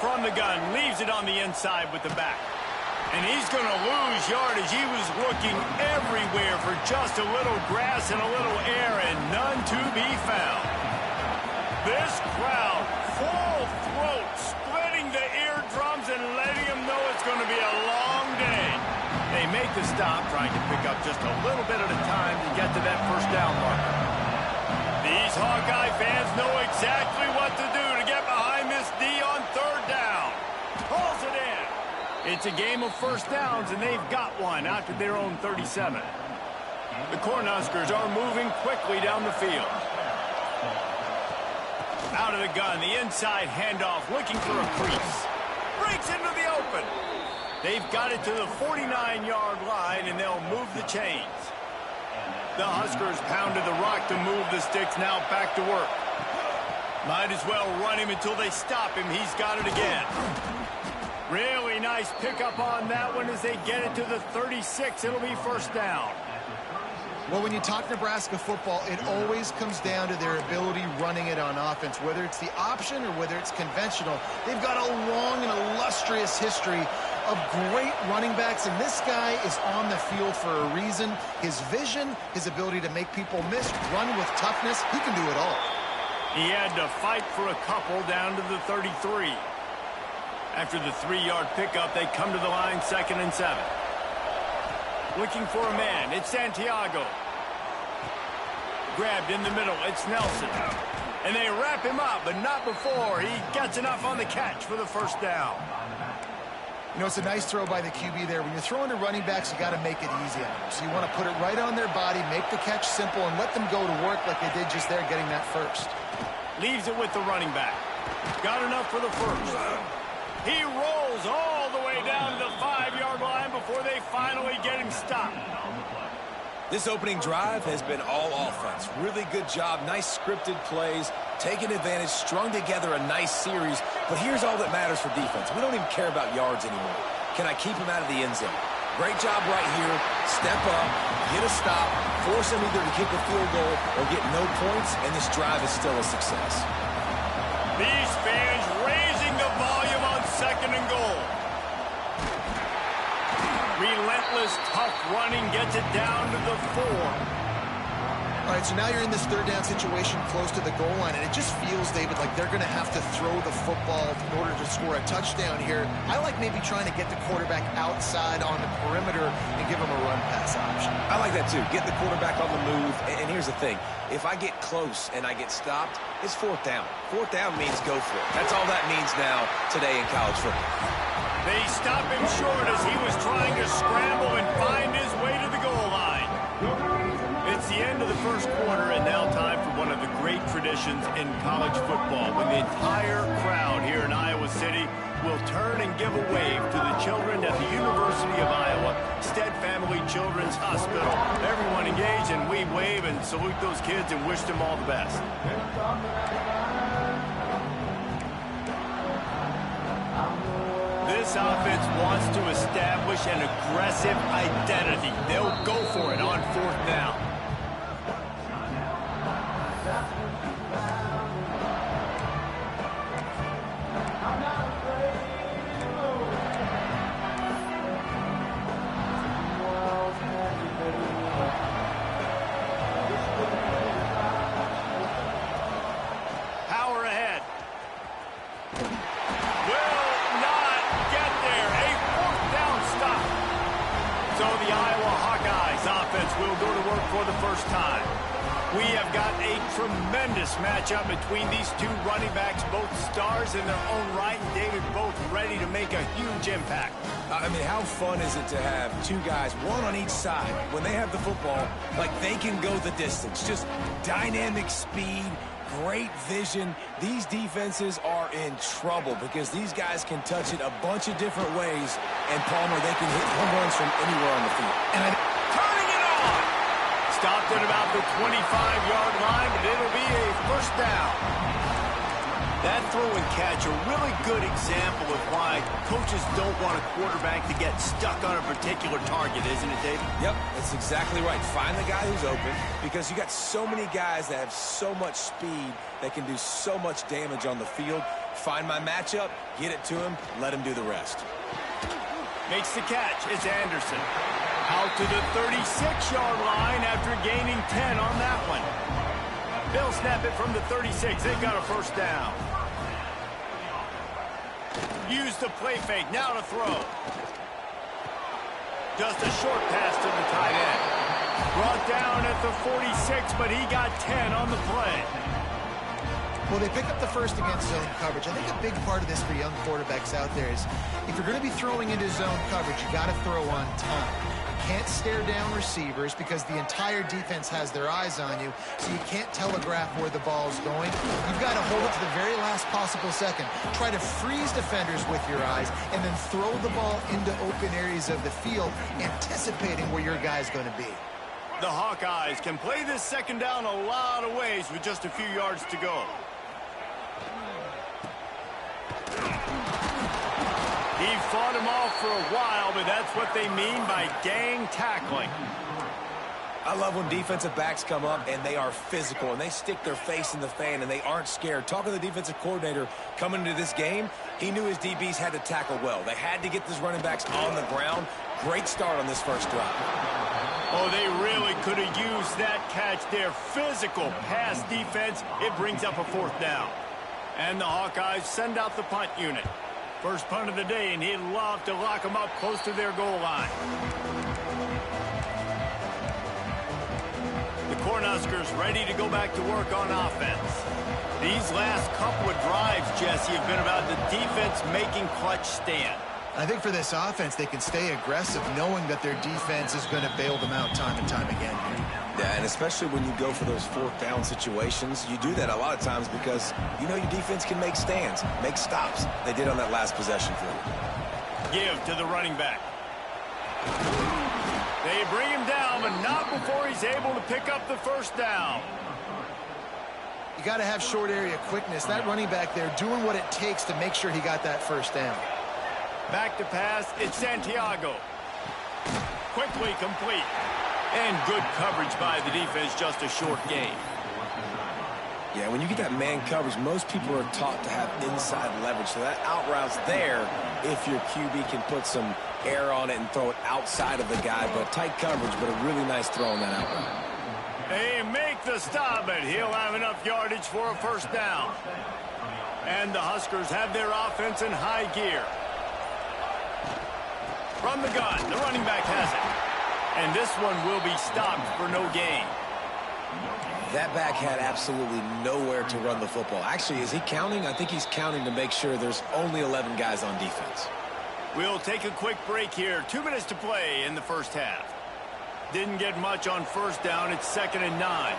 From the gun, leaves it on the inside with the back. And he's going to lose yardage. He was looking everywhere for just a little grass and a little air, and none to be found. This crowd, full throat, splitting the eardrums and letting them know it's going to be a long day. They make the stop, trying to pick up just a little bit at a time to get to that first down marker. These Hawkeye fans know exactly what to do to get behind this D on third down. Pulls it in. It's a game of first downs, and they've got one out to their own 37. The Cornhuskers are moving quickly down the field. Out of the gun, the inside handoff, looking for a crease. Breaks into the open. They've got it to the 49-yard line, and they'll move the chains. The Huskers pounded the rock to move the sticks, now back to work. Might as well run him until they stop him. He's got it again. Really nice pickup on that one as they get it to the 36. It'll be first down. Well, when you talk Nebraska football, it always comes down to their ability running it on offense, whether it's the option or whether it's conventional. They've got a long and illustrious history of great running backs, and this guy is on the field for a reason. His vision, his ability to make people miss, run with toughness, he can do it all. He had to fight for a couple down to the 33. After the 3-yard pickup, they come to the line, 2nd and 7. Looking for a man, it's Santiago. Grabbed in the middle, it's Nelson. And they wrap him up, but not before he gets enough on the catch for the first down. You know, it's a nice throw by the QB there. When you're throwing to running backs, you got to make it easy on them. So you want to put it right on their body, make the catch simple, and let them go to work like they did just there, getting that first. Leaves it with the running back. Got enough for the first. He rolls all the way down to the 5-yard line before they finally get him stopped. This opening drive has been all offense. Really good job, nice scripted plays, taking advantage, strung together a nice series. But here's all that matters for defense. We don't even care about yards anymore. Can I keep him out of the end zone? Great job right here. Step up, get a stop, force him either to kick a field goal or get no points, and this drive is still a success. These fans raising the volume on 2nd and goal. Relentless, tough running gets it down to the 4. All right, so now you're in this third down situation close to the goal line, and it just feels, David, like they're going to have to throw the football in order to score a touchdown here. I like maybe trying to get the quarterback outside on the perimeter and give him a run-pass option. I like that, too. Get the quarterback on the move. And here's the thing. If I get close and I get stopped, it's 4th down. 4th down means go for it. That's all that means now today in college football. They stop him short as he was trying to scramble and find his way to the goal line. It's the end of the first quarter, and now time for one of the great traditions in college football, when the entire crowd here in Iowa City will turn and give a wave to the children at the University of Iowa Stead Family Children's Hospital. Everyone engage, and we wave and salute those kids and wish them all the best. This This offense wants to establish an aggressive identity. They'll go for it on 4th down. Power ahead. So the Iowa Hawkeyes offense will go to work for the first time. We have got a tremendous matchup between these two running backs, both stars in their own right, and David, both ready to make a huge impact. I mean, how fun is it to have two guys, one on each side, when they have the football, like they can go the distance. Just dynamic speed, great vision. These defenses are in trouble because these guys can touch it a bunch of different ways, and Palmer, they can hit home runs from anywhere on the field. And turning it on! Stopped at about the 25-yard line, but it'll be a first down. That throw and catch, a really good example of why coaches don't want a quarterback to get stuck on a particular target, isn't it, David? Yep, that's exactly right. Find the guy who's open because you got so many guys that have so much speed that can do so much damage on the field. Find my matchup, get it to him, let him do the rest. Makes the catch. It's Anderson. Out to the 36-yard line after gaining 10 on that one. They'll snap it from the 36. They've got a first down. Use the play fake. Now to throw. Just a short pass to the tight end. Brought down at the 46, but he got 10 on the play. Well, they pick up the first against zone coverage. I think a big part of this for young quarterbacks out there is if you're going to be throwing into zone coverage, you got to throw on time. Can't stare down receivers because the entire defense has their eyes on you, so you can't telegraph where the ball's going. You've got to hold it to the very last possible second. Try to freeze defenders with your eyes and then throw the ball into open areas of the field, anticipating where your guy's going to be. The Hawkeyes can play this second down a lot of ways with just a few yards to go. He fought him off for a while, but that's what they mean by gang tackling. I love when defensive backs come up and they are physical and they stick their face in the fan and they aren't scared. Talking to the defensive coordinator coming into this game, he knew his DBs had to tackle well. They had to get these running backs on the ground. Great start on this first drive. Oh, they really could have used that catch there. Physical pass defense. It brings up a fourth down. And the Hawkeyes send out the punt unit. First punt of the day, and he'd love to lock them up close to their goal line. The Cornhuskers ready to go back to work on offense. These last couple of drives, Jesse, have been about the defense making clutch stand. I think for this offense, they can stay aggressive knowing that their defense is going to bail them out time and time again. Yeah, and especially when you go for those fourth down situations, you do that a lot of times because you know your defense can make stands, make stops. They did on that last possession for you. Give to the running back. They bring him down, but not before he's able to pick up the first down. You got to have short area quickness. That running back there doing what it takes to make sure he got that first down. Back to pass, it's Santiago. Quickly complete. And good coverage by the defense, just a short gain. Yeah, when you get that man coverage, most people are taught to have inside leverage. So that out route's there if your QB can put some air on it and throw it outside of the guy. But tight coverage, but a really nice throw on that out route. They make the stop, but he'll have enough yardage for a first down. And the Huskers have their offense in high gear. From the gun, the running back has it. And this one will be stopped for no gain. That back had absolutely nowhere to run the football. Actually, is he counting? I think he's counting to make sure there's only 11 guys on defense. We'll take a quick break here. 2 minutes to play in the first half. Didn't get much on first down. It's 2nd and 9.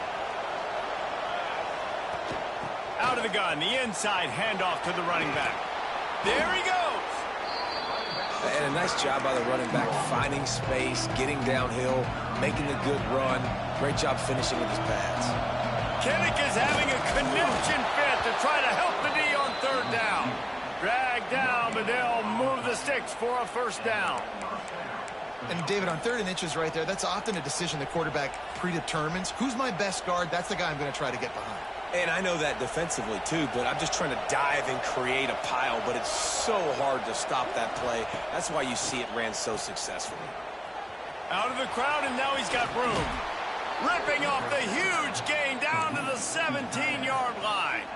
Out of the gun, the inside handoff to the running back. There he goes. And a nice job by the running back, finding space, getting downhill, making a good run. Great job finishing with his pads. Kinnick is having a conniption fit to try to help the D on third down. Dragged down, but they'll move the the sticks for a first down. And David, on 3rd and inches right there, that's often a decision the quarterback predetermines. Who's my best guard? That's the guy I'm going to try to get behind. And I know that defensively, too, but I'm just trying to dive and create a pile, but it's so hard to stop that play. That's why you see it ran so successfully. Out of the crowd, and now he's got room. Ripping off the huge gain down to the 17-yard line.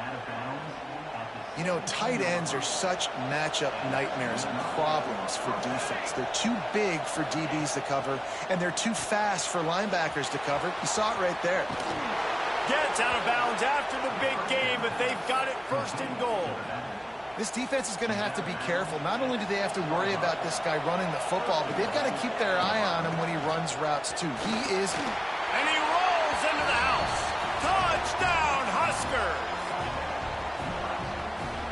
You know, tight ends are such matchup nightmares and problems for defense. They're too big for DBs to cover, and they're too fast for linebackers to cover. You saw it right there. Gets out of bounds after the big game, but they've got it 1st and goal. This defense is going to have to be careful. Not only do they have to worry about this guy running the football, but they've got to keep their eye on him when he runs routes, too. He is... And he rolls into the house. Touchdown, Huskers.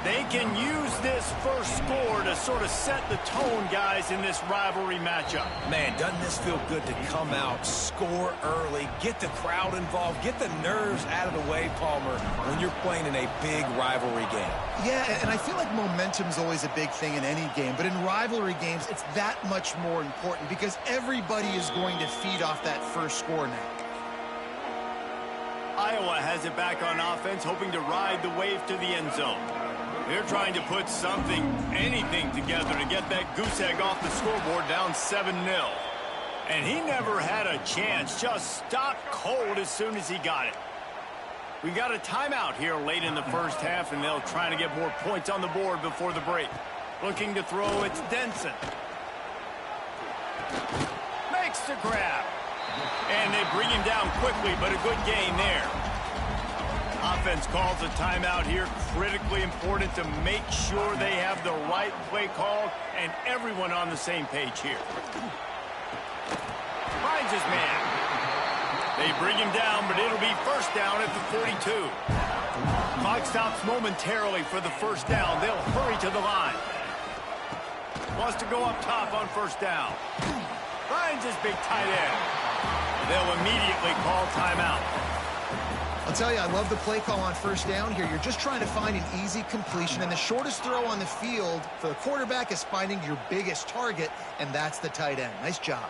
They can use this first score to sort of set the tone, guys, in this rivalry matchup. Man, doesn't this feel good to come out, score early, get the crowd involved, get the nerves out of the way, Palmer, when you're playing in a big rivalry game? Yeah, and I feel like momentum's always a big thing in any game, but in rivalry games, it's that much more important because everybody is going to feed off that first score now. Iowa has it back on offense, hoping to ride the wave to the end zone. They're trying to put something, anything together to get that goose egg off the scoreboard down 7-0. And he never had a chance, just stopped cold as soon as he got it. We got a timeout here late in the first half, and they'll try to get more points on the board before the break. Looking to throw, it's Denson. Makes the grab. And they bring him down quickly, but a good gain there. Offense calls a timeout here. Critically important to make sure they have the right play call and everyone on the same page here. Finds his man. They bring him down, but it'll be first down at the 42. Clock stops momentarily for the first down. They'll hurry to the line. Wants to go up top on first down. Finds his big tight end. They'll immediately call timeout. I'll tell you, I love the play call on first down here. You're just trying to find an easy completion, and the shortest throw on the field for the quarterback is finding your biggest target, and that's the tight end. Nice job.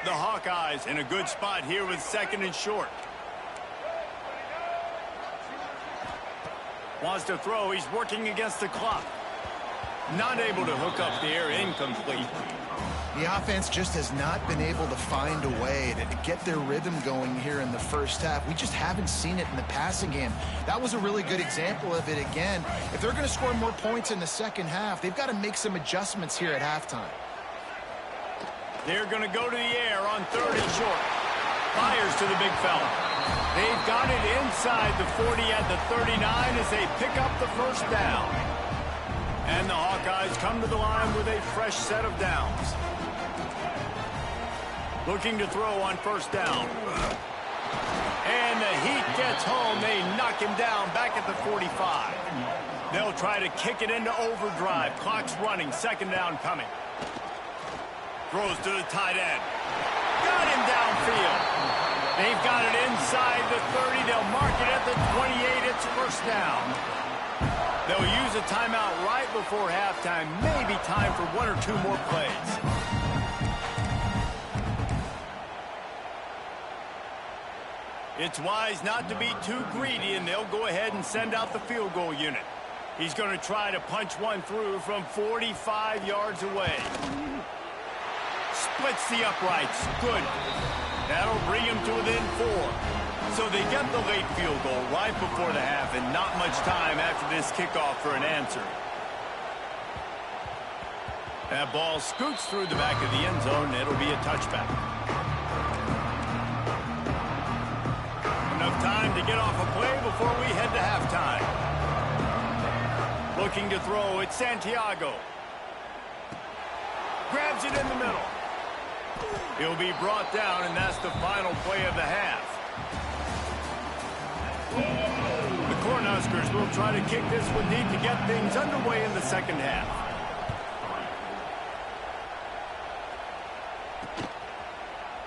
The Hawkeyes in a good spot here with 2nd and short. Wants to throw. He's working against the clock. Not able to hook up there. Incomplete. The offense just has not been able to find a way to get their rhythm going here in the first half. We just haven't seen it in the passing game. That was a really good example of it again. If they're going to score more points in the second half, they've got to make some adjustments here at halftime. They're going to go to the air on 3rd and short. Fires to the big fella. They've got it inside the 40 at the 39 as they pick up the first down. And the Hawkeyes come to the line with a fresh set of downs. Looking to throw on first down. And the heat gets home. They knock him down back at the 45. They'll try to kick it into overdrive. Clock's running. 2nd down coming. Throws to the tight end. Got him downfield. They've got it inside the 30. They'll mark it at the 28. It's first down. They'll use a timeout right before halftime. Maybe time for 1 or 2 more plays. It's wise not to be too greedy, and they'll go ahead and send out the field goal unit. He's going to try to punch one through from 45 yards away. Splits the uprights. Good. That'll bring him to within 4. So they get the late field goal right before the half, and not much time after this kickoff for an answer. That ball scoots through the back of the end zone. It'll be a touchback. Enough time to get off a play before we head to halftime. Looking to throw, it's Santiago. Grabs it in the middle. He'll be brought down, and that's the final play of the half. The Cornhuskers will try to kick this one deep to get things underway in the second half.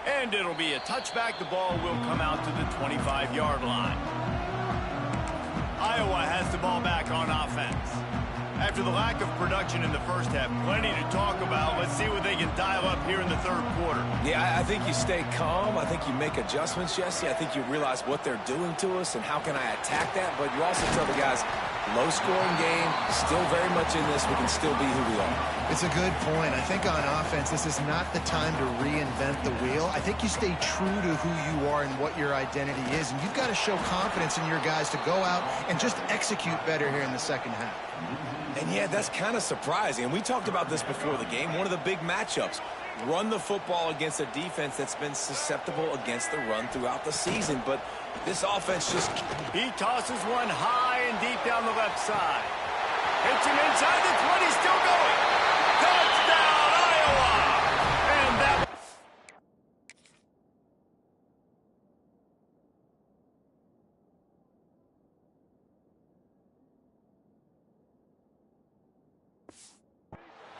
And it'll be a touchback. The ball will come out to the 25-yard line. Iowa has the ball back on offense. After After the lack of production in the first half, plenty to talk about. Let's see what they can dial up here in the third quarter. Yeah, I think you stay calm. I think you make adjustments, Jesse. I think you realize what they're doing to us and how can I attack that. But you also tell the guys, low-scoring game, still very much in this. We can still be who we are. It's a good point. I think on offense, this is not the time to reinvent the wheel. I think you stay true to who you are and what your identity is. And you've got to show confidence in your guys to go out and just execute better here in the second half. And yeah, that's kind of surprising. And we talked about this before the game. One of the big matchups. Run the football against a defense that's been susceptible against the run throughout the season. But this offense just... He tosses one high and deep down the left side. Hits him inside the 20, still going. Touchdown, Iowa! And that...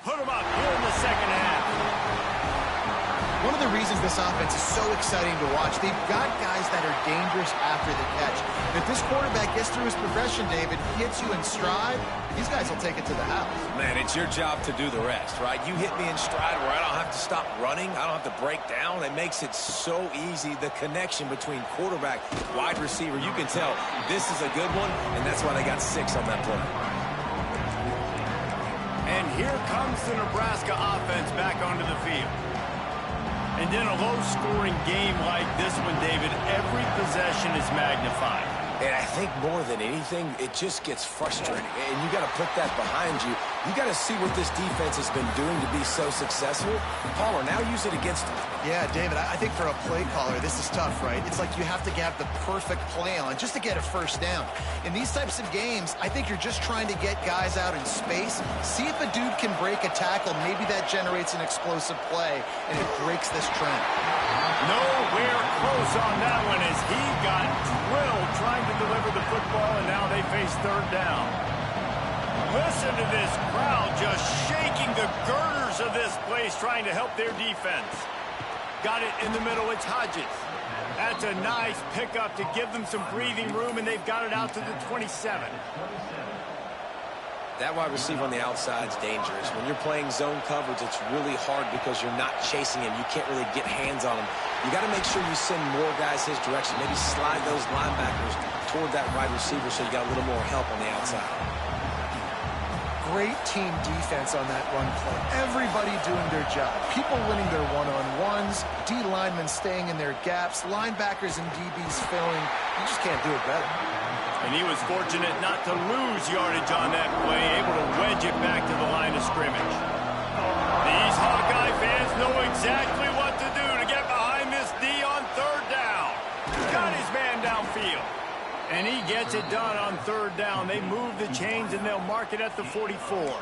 Put him up here in the second half. One of the reasons this offense is so exciting to watch, they've got guys that are dangerous after the catch. And if this quarterback gets through his progression, David, hits you in stride, these guys will take it to the house. Man, it's your job to do the rest, right? You hit me in stride where I don't have to stop running. I don't have to break down. It makes it so easy. The connection between quarterback, wide receiver, you can tell this is a good one, and that's why they got 6 on that play. And here comes the Nebraska offense back onto the field. And in a low-scoring game like this one, David, every possession is magnified. And I think more than anything, it just gets frustrating. And you got to put that behind you. You got to see what this defense has been doing to be so successful. Palmer, now use it against them. Yeah, David, I think for a play caller, this is tough, right? It's like you have to have the perfect play on just to get a first down. In these types of games, I think you're just trying to get guys out in space, see if a dude can break a tackle. Maybe that generates an explosive play, and it breaks this trend. Nowhere close on that one as he got drilled trying to deliver the football, and now they face third down. Listen to this crowd just shaking the girders of this place trying to help their defense. Got it in the middle, it's Hodges. That's a nice pickup to give them some breathing room, and they've got it out to the 27. That wide receiver on the outside is dangerous. When you're playing zone coverage, it's really hard because you're not chasing him. You can't really get hands on him. You got to make sure you send more guys his direction. Maybe slide those linebackers toward that wide receiver so you got a little more help on the outside. Great team defense on that run play. Everybody doing their job. People winning their one-on-ones, D linemen staying in their gaps, linebackers and DBs filling. You just can't do it better. And he was fortunate not to lose yardage on that play, able to wedge it back to the line of scrimmage. These Hawkeye fans know exactly what to do to get behind this D on third down. Got his man downfield. And he gets it done on third down. They move the chains, and they'll mark it at the 44.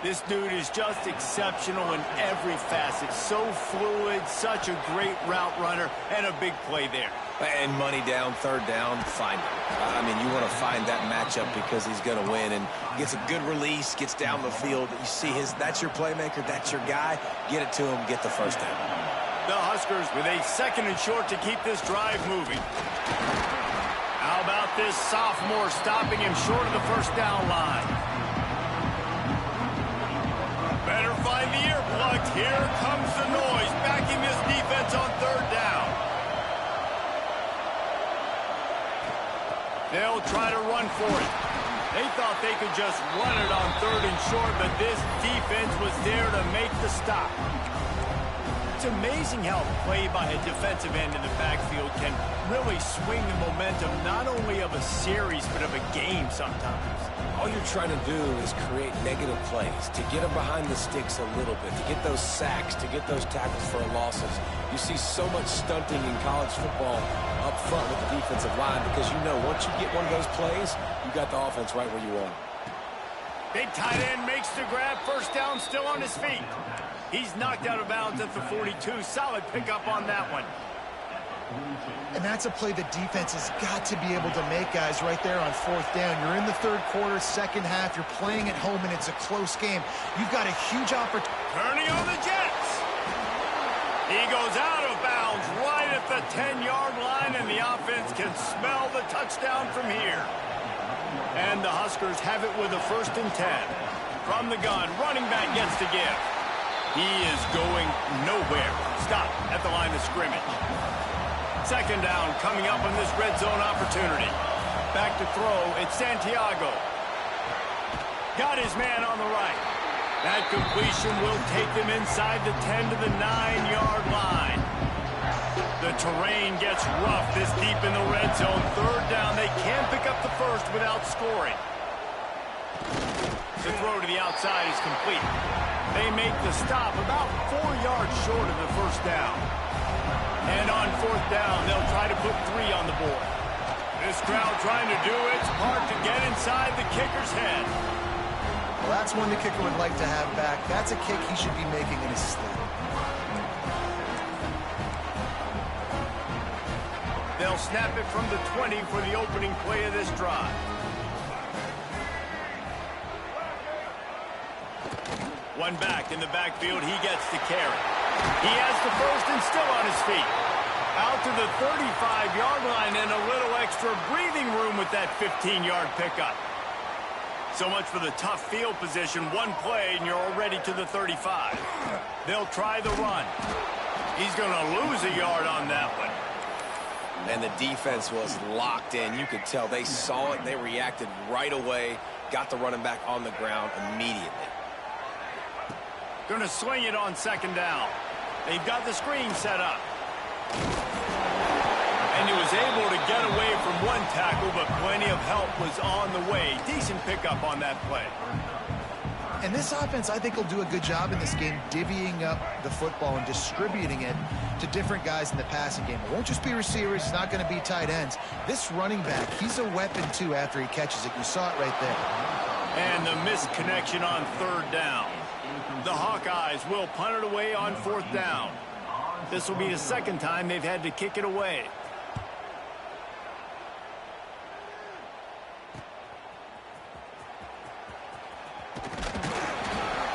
This dude is just exceptional in every facet. So fluid, such a great route runner, and a big play there. And money down, third down, find him. I mean, you want to find that matchup because he's going to win, and gets a good release, gets down the field. You see that's your playmaker, that's your guy. Get it to him, get the first down. The Huskers with a 2nd and short to keep this drive moving. How about this sophomore stopping him short of the first down line? Better find the earplugs. Here comes the noise, backing this defense on third down. They'll try to run for it. They thought they could just run it on 3rd and short, but this defense was there to make the stop. It's amazing how play by a defensive end in the backfield can really swing the momentum not only of a series, but of a game sometimes. All you're trying to do is create negative plays, to get them behind the sticks a little bit, to get those sacks, to get those tackles for losses. You see so much stunting in college football up front with the defensive line because you know once you get one of those plays, you got the offense right where you want it. Big tight end makes the grab. First down, still on his feet. He's knocked out of bounds at the 42. Solid pickup on that one. And that's a play the defense has got to be able to make, guys, right there on 4th down. You're in the 3rd quarter, 2nd half. You're playing at home, and it's a close game. You've got a huge opportunity. Turning on the Jets. He goes out of bounds right at the 10-yard line, and the offense can smell the touchdown from here. And the Huskers have it with a 1st and 10. From the gun, running back gets to give. He is going nowhere. Stop at the line of scrimmage. 2nd down coming up on this red zone opportunity. Back to throw, it's Santiago. Got his man on the right. That completion will take them inside the 10 to the 9-yard line. The terrain gets rough this deep in the red zone. 3rd down, they can pick up the first without scoring. The throw to the outside is complete. They make the stop about 4 yards short of the 1st down. And on 4th down, they'll try to put 3 on the board. This crowd trying to do its part to get inside the kicker's head. Well, that's one the kicker would like to have back. That's a kick he should be making in his sleep. They'll snap it from the 20 for the opening play of this drive. One back in the backfield, he gets the carry. He has the first and still on his feet. Out to the 35-yard line and a little extra breathing room with that 15-yard pickup. So much for the tough field position. One play and you're already to the 35. They'll try the run. He's going to lose a yard on that one. And the defense was locked in. You could tell they saw it. They reacted right away. Got the running back on the ground immediately. Going to swing it on 2nd down. They've got the screen set up. And he was able to get away from one tackle, but plenty of help was on the way. Decent pickup on that play. And this offense, I think, will do a good job in this game divvying up the football and distributing it to different guys in the passing game. It won't just be receivers. It's not going to be tight ends. This running back, he's a weapon, too, after he catches it. You saw it right there. And the missed connection on 3rd down. The Hawkeyes will punt it away on 4th down. This will be the 2nd time they've had to kick it away.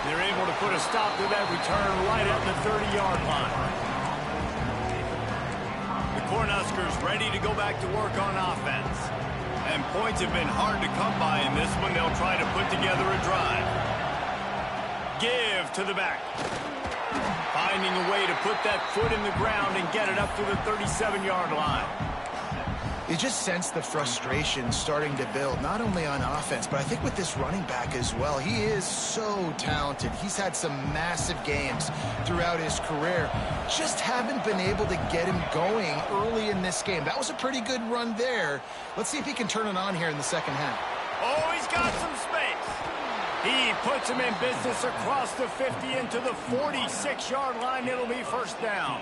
They're able to put a stop to that return right at the 30-yard line. The Cornhuskers ready to go back to work on offense. And points have been hard to come by in this one. They'll try to put together a drive. Give to the back. Finding a way to put that foot in the ground and get it up to the 37-yard line. You just sense the frustration starting to build, not only on offense, but I think with this running back as well. He is so talented. He's had some massive games throughout his career. Just haven't been able to get him going early in this game. That was a pretty good run there. Let's see if he can turn it on here in the 2nd half. Oh, he's got some space. He puts him in business across the 50 into the 46-yard line. It'll be 1st down.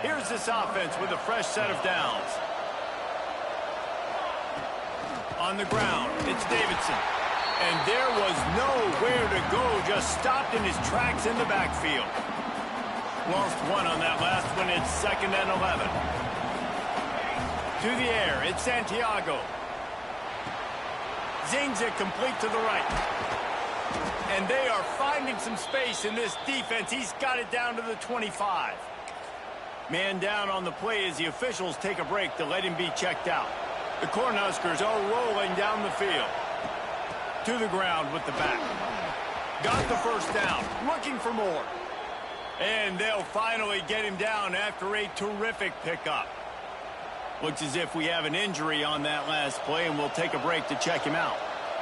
Here's this offense with a fresh set of downs. On the ground, it's Davidson. And there was nowhere to go, just stopped in his tracks in the backfield. Lost one on that last one. It's 2nd and 11. To the air, it's Santiago. Zings it complete to the right. And they are finding some space in this defense. He's got it down to the 25. Man down on the play as the officials take a break to let him be checked out. The Cornhuskers are rolling down the field. To the ground with the back. Got the 1st down. Looking for more. And they'll finally get him down after a terrific pickup. Looks as if we have an injury on that last play, and we'll take a break to check him out.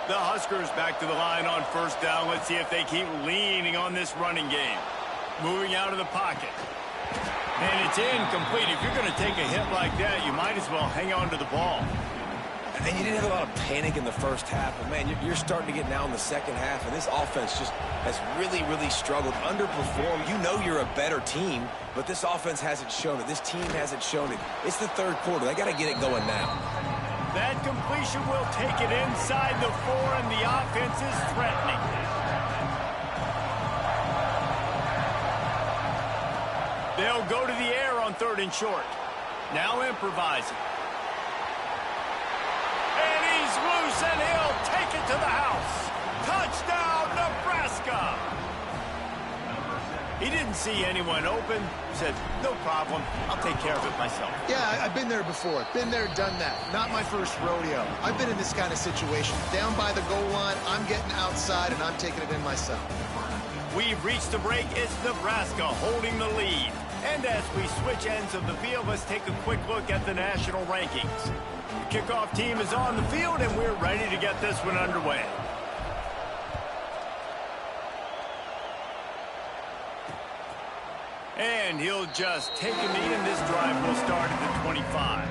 The Huskers back to the line on 1st down. Let's see if they keep leaning on this running game. Moving out of the pocket. And it's incomplete. If you're going to take a hit like that, you might as well hang on to the ball. And you didn't have a lot of panic in the 1st half, but, man, you're starting to get now in the 2nd half, and this offense just has really, really struggled, underperformed. You know you're a better team, but this offense hasn't shown it. This team hasn't shown it. It's the 3rd quarter. They got to get it going now. That completion will take it inside the 4, and the offense is threatening. They'll go to the air on 3rd and short. Now improvising. And he's loose, and he'll take it to the house. Touchdown, Nebraska! He didn't see anyone open. Said, no problem. I'll take care of it myself. Yeah, I've been there before. Been there, done that. Not my first rodeo. I've been in this kind of situation. Down by the goal line, I'm getting outside, and I'm taking it in myself. We've reached the break. It's Nebraska holding the lead. And as we switch ends of the field, let's take a quick look at the national rankings. The kickoff team is on the field, and we're ready to get this one underway. And he'll just take a knee, and this drive will start at the 25.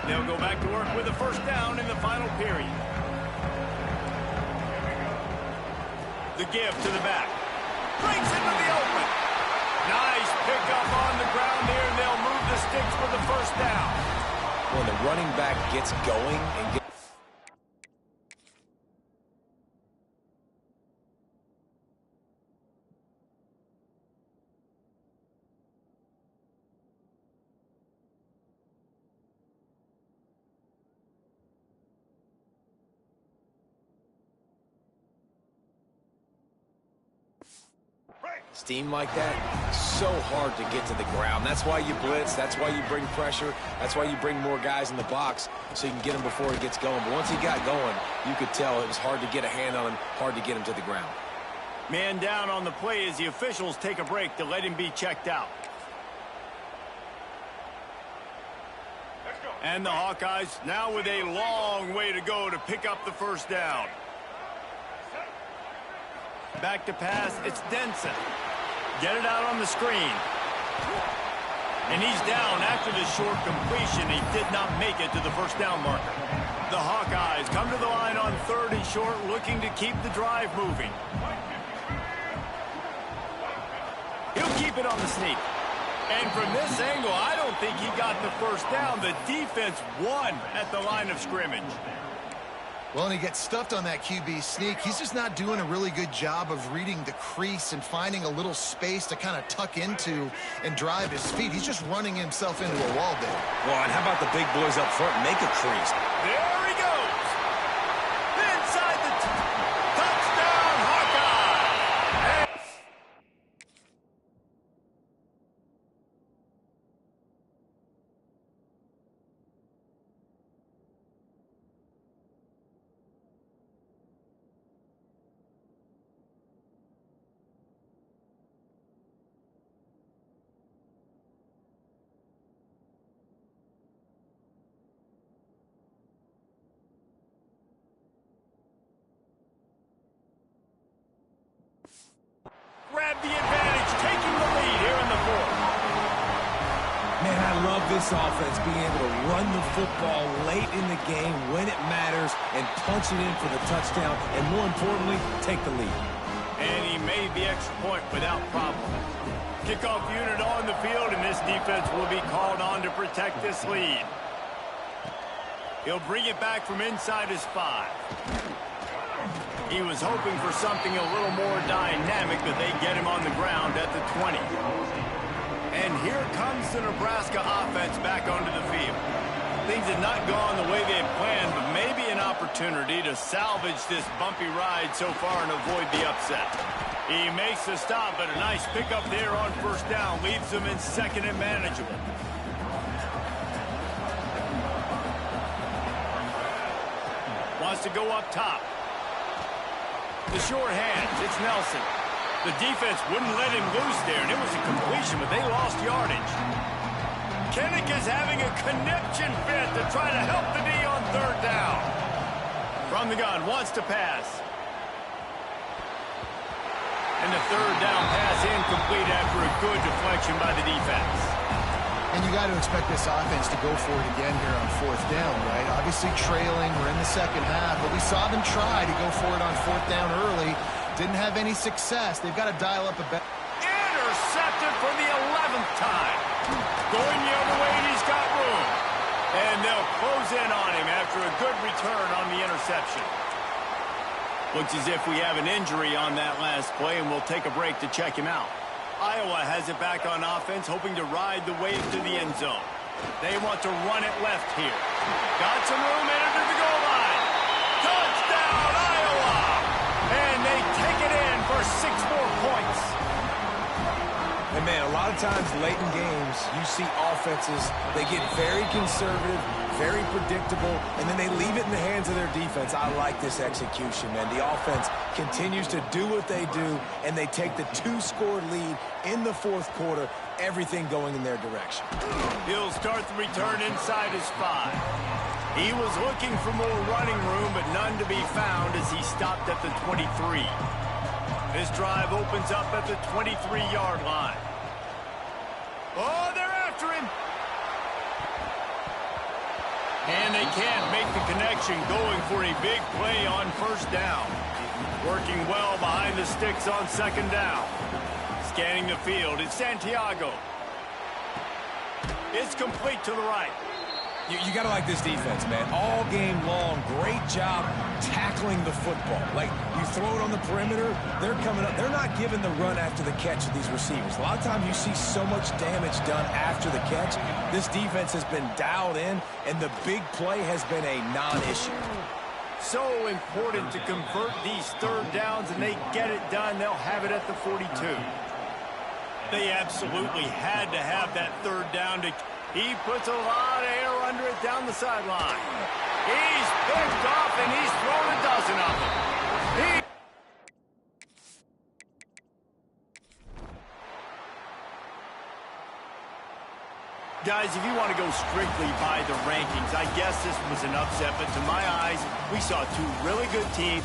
They'll go back to work with a first down in the final period. The give to the back. Breaks into the open. Nice pickup on the ground here, and they'll move the sticks for the first down. When the running back gets going and gets... Steam like that, so hard to get to the ground. That's why you blitz. That's why you bring pressure. That's why you bring more guys in the box so you can get him before he gets going. But once he got going, you could tell it was hard to get a hand on him, hard to get him to the ground. Man down on the play as the officials take a break to let him be checked out. And the Hawkeyes now with a long way to go to pick up the first down. Back to pass, it's Denson. Get it out on the screen. And he's down after the short completion. He did not make it to the first down marker. The Hawkeyes come to the line on 3rd and short, looking to keep the drive moving. He'll keep it on the sneak. And from this angle, I don't think he got the first down. The defense won at the line of scrimmage. Well, and he gets stuffed on that QB sneak. He's just not doing a really good job of reading the crease and finding a little space to kind of tuck into and drive his feet. He's just running himself into a wall there. Well, and how about the big boys up front? Make a crease. There he goes. Inside the touchdown, Hawkeye. Grab the advantage, taking the lead here in the 4th. Man, I love this offense being able to run the football late in the game when it matters and punch it in for the touchdown, and more importantly, take the lead. And he made the extra point without problem. Kickoff unit on the field, and this defense will be called on to protect this lead. He'll bring it back from inside his 5. He was hoping for something a little more dynamic, but they get him on the ground at the 20. And here comes the Nebraska offense back onto the field. Things had not gone the way they had planned, but maybe an opportunity to salvage this bumpy ride so far and avoid the upset. He makes the stop, but a nice pickup there on first down leaves them in 2nd and manageable. Wants to go up top. The short hands, it's Nelson. The defense wouldn't let him loose there, and it was a completion, but they lost yardage. Kinnick is having a conniption fit to try to help the D on 3rd down. From the gun, wants to pass. And the 3rd down pass incomplete after a good deflection by the defense. And you got to expect this offense to go for it again here on 4th down, right? Obviously trailing, we're in the 2nd half, but we saw them try to go for it on 4th down early. Didn't have any success. They've got to dial up a bit. Intercepted for the 11th time. Going the other way, and he's got room. And they'll close in on him after a good return on the interception. Looks as if we have an injury on that last play, and we'll take a break to check him out. Iowa has it back on offense, hoping to ride the wave to the end zone. They want to run it left here. Got some room, entered the goal line. Touchdown, Iowa! times late in games, you see offenses, they get very conservative, very predictable, and then they leave it in the hands of their defense. I like this execution, man. The offense continues to do what they do, and they take the 2-score lead in the fourth quarter, everything going in their direction. He'll start the return inside his 5. He was looking for more running room, but none to be found as he stopped at the 23. This drive opens up at the 23-yard line. Oh, they're after him. And they can't make the connection, going for a big play on first down. Working well behind the sticks on second down. Scanning the field, it's Santiago. It's complete to the right. You got to like this defense, man. All game long, great job tackling the football. Like, you throw it on the perimeter, they're coming up. They're not giving the run after the catch of these receivers. A lot of times you see so much damage done after the catch. This defense has been dialed in, and the big play has been a non-issue. So important to convert these third downs, and they get it done. They'll have it at the 42. They absolutely had to have that third down to... He puts a lot of air under it down the sideline. He's picked off, and he's thrown a dozen of them. Guys, if you want to go strictly by the rankings, I guess this was an upset, but to my eyes, we saw two really good teams.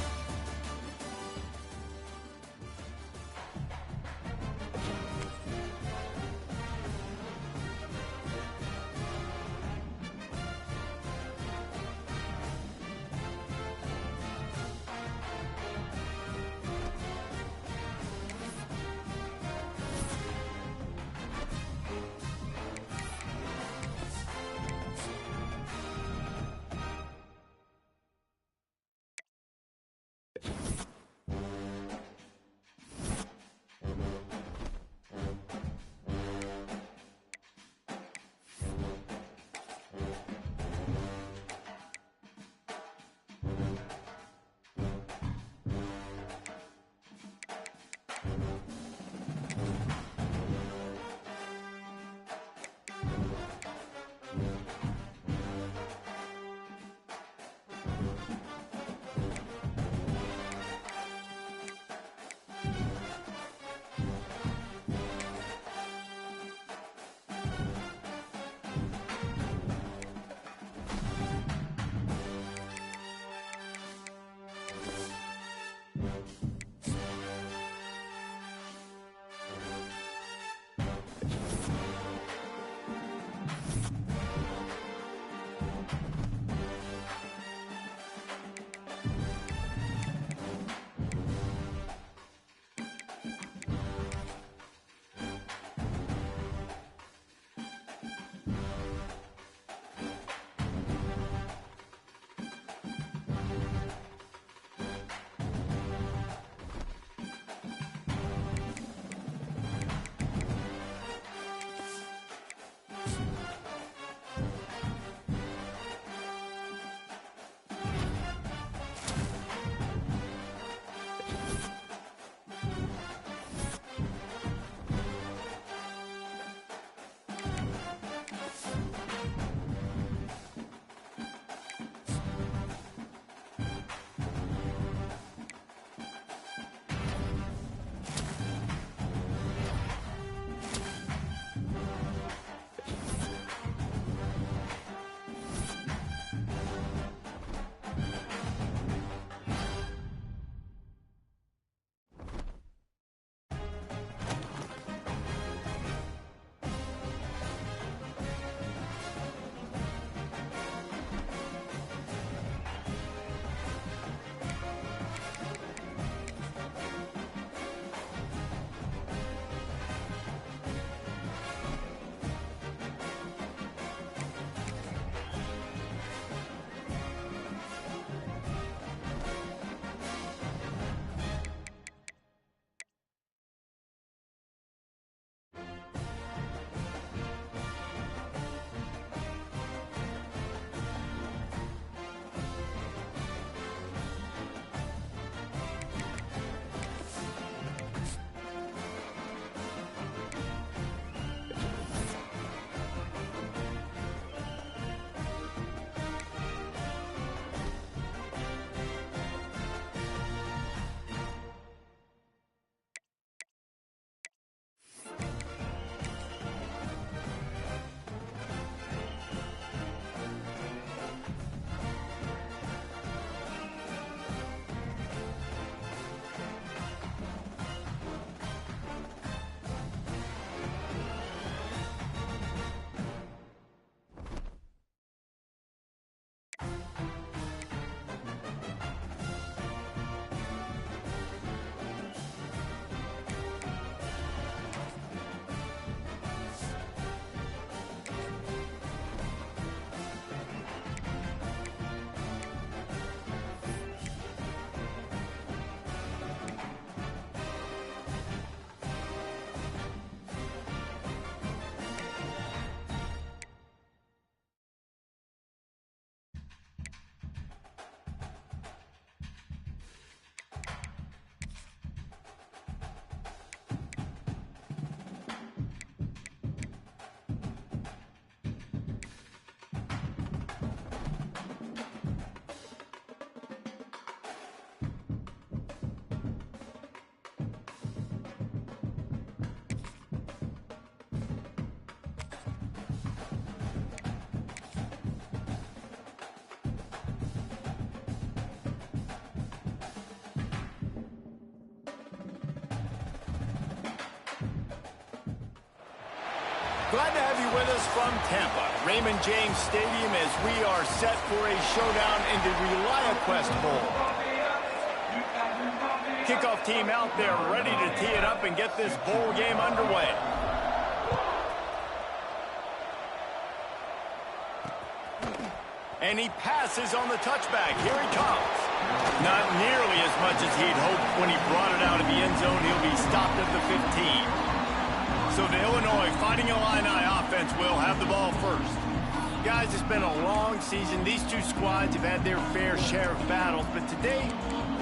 Glad to have you with us from Tampa, Raymond James Stadium, as we are set for a showdown in the ReliaQuest Bowl. Kickoff team out there ready to tee it up and get this bowl game underway. And he passes on the touchback. Here he comes. Not nearly as much as he'd hoped when he brought it out of the end zone. He'll be stopped at the 15. So the Illinois Fighting Illini offense will have the ball first. Guys, it's been a long season. These two squads have had their fair share of battles, but today,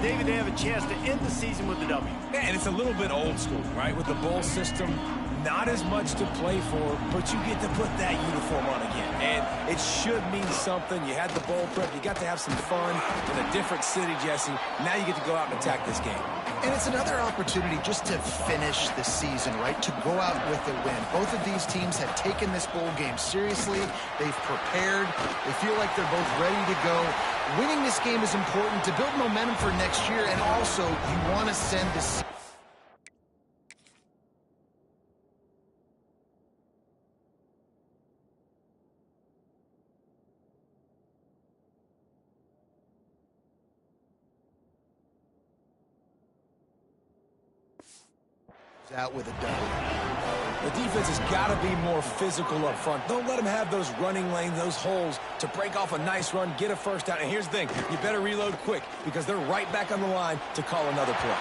David, they have a chance to end the season with a W. Yeah, and it's a little bit old school, right? With the bowl system, not as much to play for, but you get to put that uniform on again. And it should mean something. You had the bowl prep. You got to have some fun in a different city, Jesse. Now you get to go out and attack this game. And it's another opportunity just to finish the season, right? To go out with a win. Both of these teams have taken this bowl game seriously. They've prepared. They feel like they're both ready to go. Winning this game is important to build momentum for next year, and also you want to send this out with a W. The defense has got to be more physical up front. Don't let them have those running lanes, those holes to break off a nice run, get a first down. And here's the thing, you better reload quick because they're right back on the line to call another play.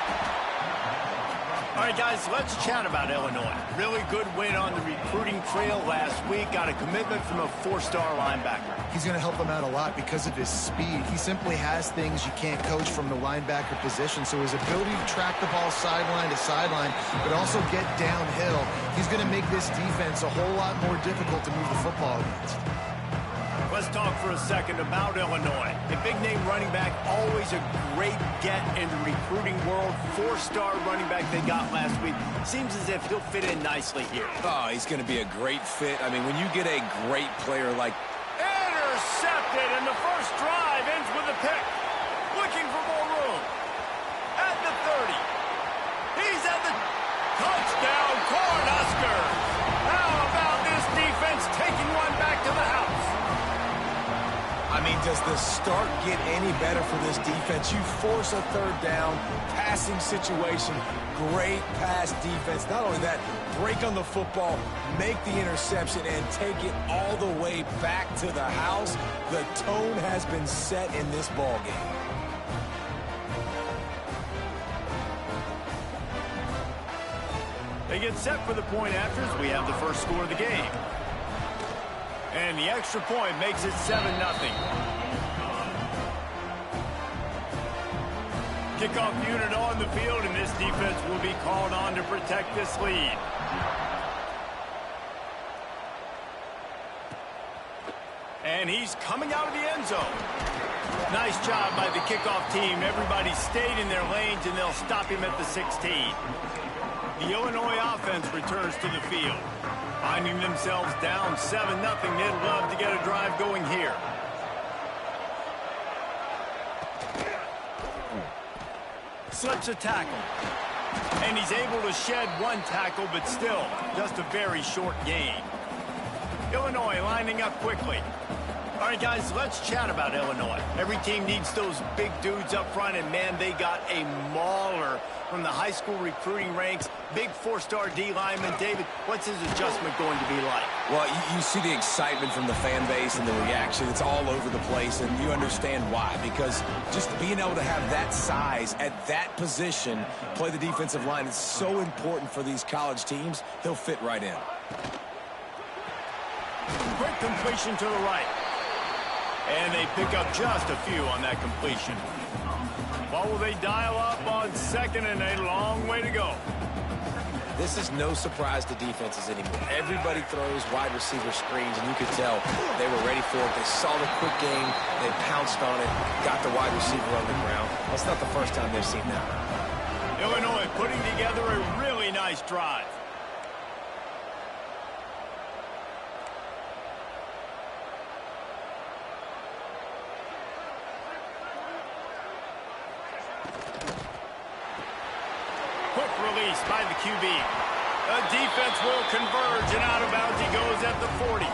All right, guys, let's chat about Illinois. Really good win on the recruiting trail last week. Got a commitment from a four-star linebacker. He's going to help them out a lot because of his speed. He simply has things you can't coach from the linebacker position. So his ability to track the ball sideline to sideline, but also get downhill, he's going to make this defense a whole lot more difficult to move the football against. Let's talk for a second about Illinois. A big-name running back, always a great get in the recruiting world. Four-star running back they got last week. Seems as if he'll fit in nicely here. Oh, he's going to be a great fit. I mean, when you get a great player like... Intercepted, and the first drive ends with a pick. Looking for more room. At the 30. He's at the touchdown, Cornhuskers. How about this defense taking one back to the house? I mean, does the start get any better for this defense? You force a third down, passing situation, great pass defense. Not only that, break on the football, make the interception, and take it all the way back to the house. The tone has been set in this ball game. They get set for the point afters. We have the first score of the game. And the extra point makes it 7-0. Kickoff unit on the field, and this defense will be called on to protect this lead. And he's coming out of the end zone. Nice job by the kickoff team. Everybody stayed in their lanes, and they'll stop him at the 16. The Illinois offense returns to the field. Finding themselves down 7-0, they'd love to get a drive going here. Slips a tackle. And he's able to shed one tackle, but still, just a very short gain. Illinois lining up quickly. All right, guys, let's chat about Illinois. Every team needs those big dudes up front, and, man, they got a mauler from the high school recruiting ranks. Big four-star D lineman. David, what's his adjustment going to be like? Well, you see the excitement from the fan base and the reaction. It's all over the place, and you understand why. Because just being able to have that size at that position, play the defensive line, is so important for these college teams. He'll fit right in. Quick completion to the right. And they pick up just a few on that completion. What will they dial up on second, and a long way to go? This is no surprise to defenses anymore. Everybody throws wide receiver screens, and you could tell they were ready for it. They saw the quick game. They pounced on it, got the wide receiver on the ground. That's not the first time they've seen that. Illinois putting together a really nice drive. Quick release by the QB. The defense will converge, and out of bounds he goes at the 40.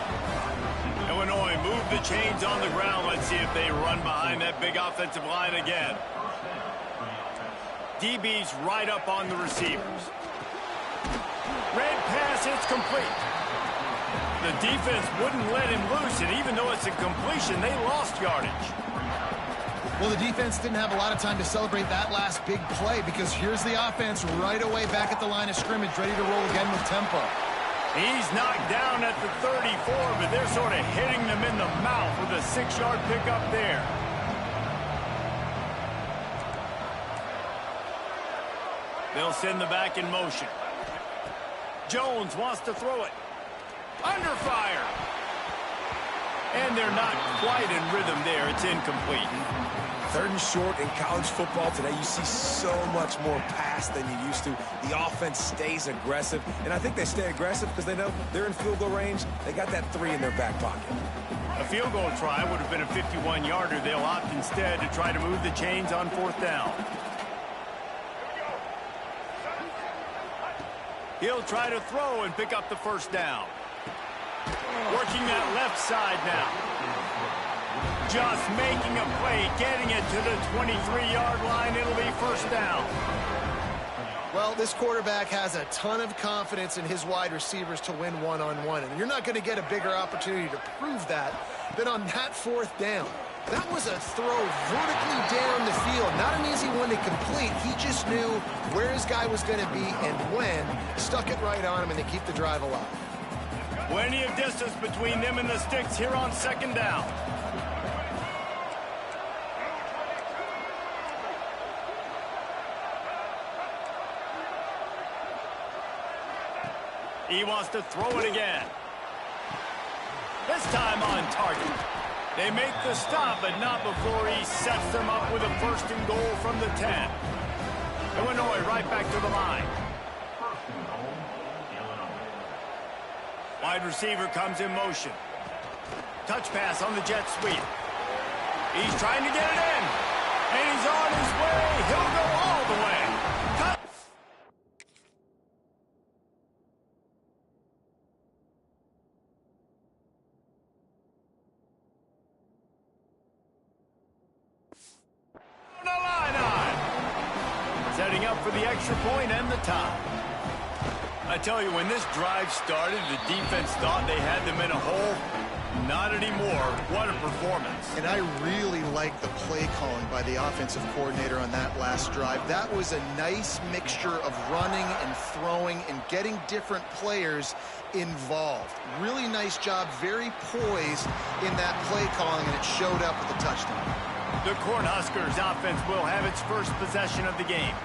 Illinois move the chains on the ground. Let's see if they run behind that big offensive line again. DB's right up on the receivers. Red pass, it's complete. The defense wouldn't let him loose, and even though it's a completion, they lost yardage. Well, the defense didn't have a lot of time to celebrate that last big play because here's the offense right away back at the line of scrimmage, ready to roll again with tempo. He's knocked down at the 34, but they're sort of hitting them in the mouth with a 6-yard pickup there. They'll send the back in motion. Jones wants to throw it. Under fire. And they're not quite in rhythm there. It's incomplete. 3rd and short in college football today, you see so much more pass than you used to. The offense stays aggressive, and I think they stay aggressive because they know they're in field goal range. They got that 3 in their back pocket. A field goal try would have been a 51-yarder. They'll opt instead to try to move the chains on 4th down. He'll try to throw and pick up the 1st down. Working that left side now. Just making a play, getting it to the 23-yard line. It'll be 1st down. Well, this quarterback has a ton of confidence in his wide receivers to win one-on-one, and you're not going to get a bigger opportunity to prove that than on that 4th down. That was a throw vertically down the field. Not an easy one to complete. He just knew where his guy was going to be and when. Stuck it right on him, and they keep the drive alive. Plenty of distance between them and the sticks here on 2nd down. He wants to throw it again. This time on target. They make the stop, but not before he sets them up with a 1st and goal from the 10. Illinois right back to the line. Wide receiver comes in motion. Touch pass on the jet sweep. He's trying to get it in. And he's on his way. He'll go all the way. Setting up for the extra point and the tie. I tell you, when this drive started, the defense thought they had them in a hole. Not anymore. What a performance. And I really like the play calling by the offensive coordinator on that last drive. That was a nice mixture of running and throwing and getting different players involved. Really nice job, very poised in that play calling, and it showed up with a touchdown. The Cornhuskers offense will have its first possession of the game.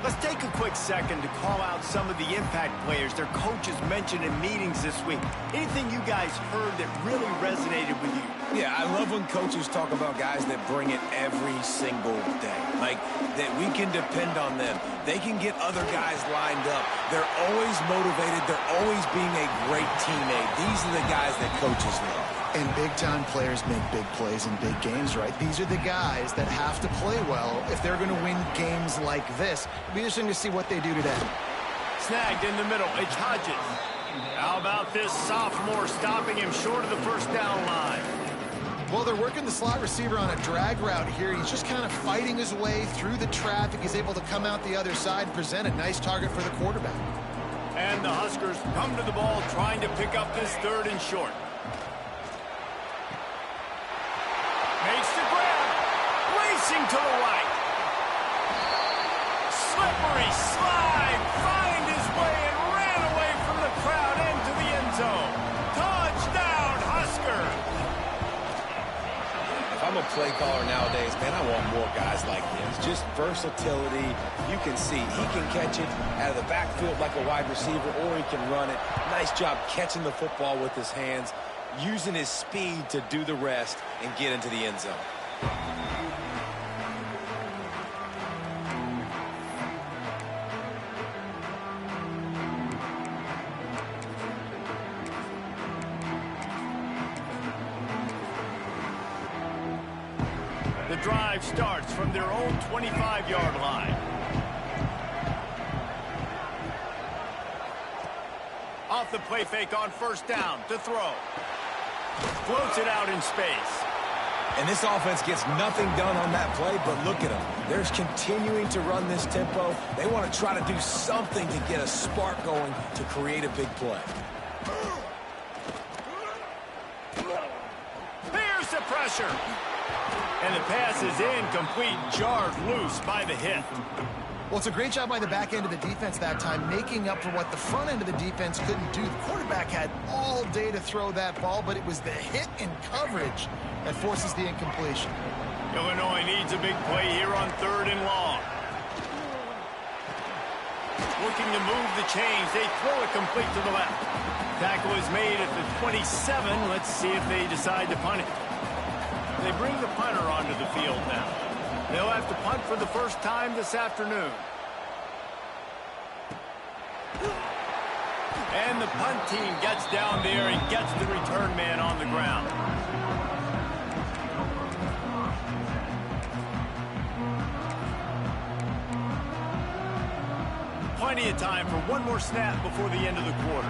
Let's take a quick second to call out some of the impact players their coaches mentioned in meetings this week. Anything you guys heard that really resonated with you? Yeah, I love when coaches talk about guys that bring it every single day. Like, that we can depend on them. They can get other guys lined up. They're always motivated. They're always being a great teammate. These are the guys that coaches love. And big-time players make big plays in big games, right? These are the guys that have to play well if they're going to win games like this. It'll be interesting to see what they do today. Snagged in the middle. It's Hodges. How about this sophomore stopping him short of the 1st down line? Well, they're working the slot receiver on a drag route here. He's just kind of fighting his way through the traffic. He's able to come out the other side and present a nice target for the quarterback. And the Huskers come to the ball trying to pick up this 3rd and short. Makes the grab. Racing to the right. Slippery slide. Find his way and ran away from the crowd into the end zone. Touchdown, Huskers. If I'm a play caller nowadays, man, I want more guys like this. Just versatility. You can see he can catch it out of the backfield like a wide receiver, or he can run it. Nice job catching the football with his hands, using his speed to do the rest and get into the end zone. The drive starts from their own 25-yard line. Off the play fake on first down to throw. Floats it out in space. And this offense gets nothing done on that play, but look at them. They're continuing to run this tempo. They want to try to do something to get a spark going to create a big play. Here's the pressure. And the pass is incomplete, jarred loose by the hit. Well, it's a great job by the back end of the defense that time, making up for what the front end of the defense couldn't do. The quarterback had all day to throw that ball, but it was the hit and coverage that forces the incompletion. Illinois needs a big play here on 3rd and long. Looking to move the chains. They throw it complete to the left. Tackle is made at the 27. Let's see if they decide to punt it. They bring the punter onto the field now. They'll have to punt for the first time this afternoon. And the punt team gets down there and gets the return man on the ground. Plenty of time for one more snap before the end of the quarter.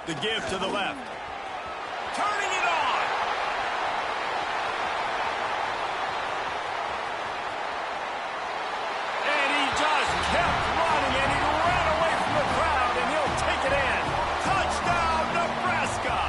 The give to the left. Turning it on. And he just kept running, and he ran away from the crowd, and he'll take it in. Touchdown, Nebraska.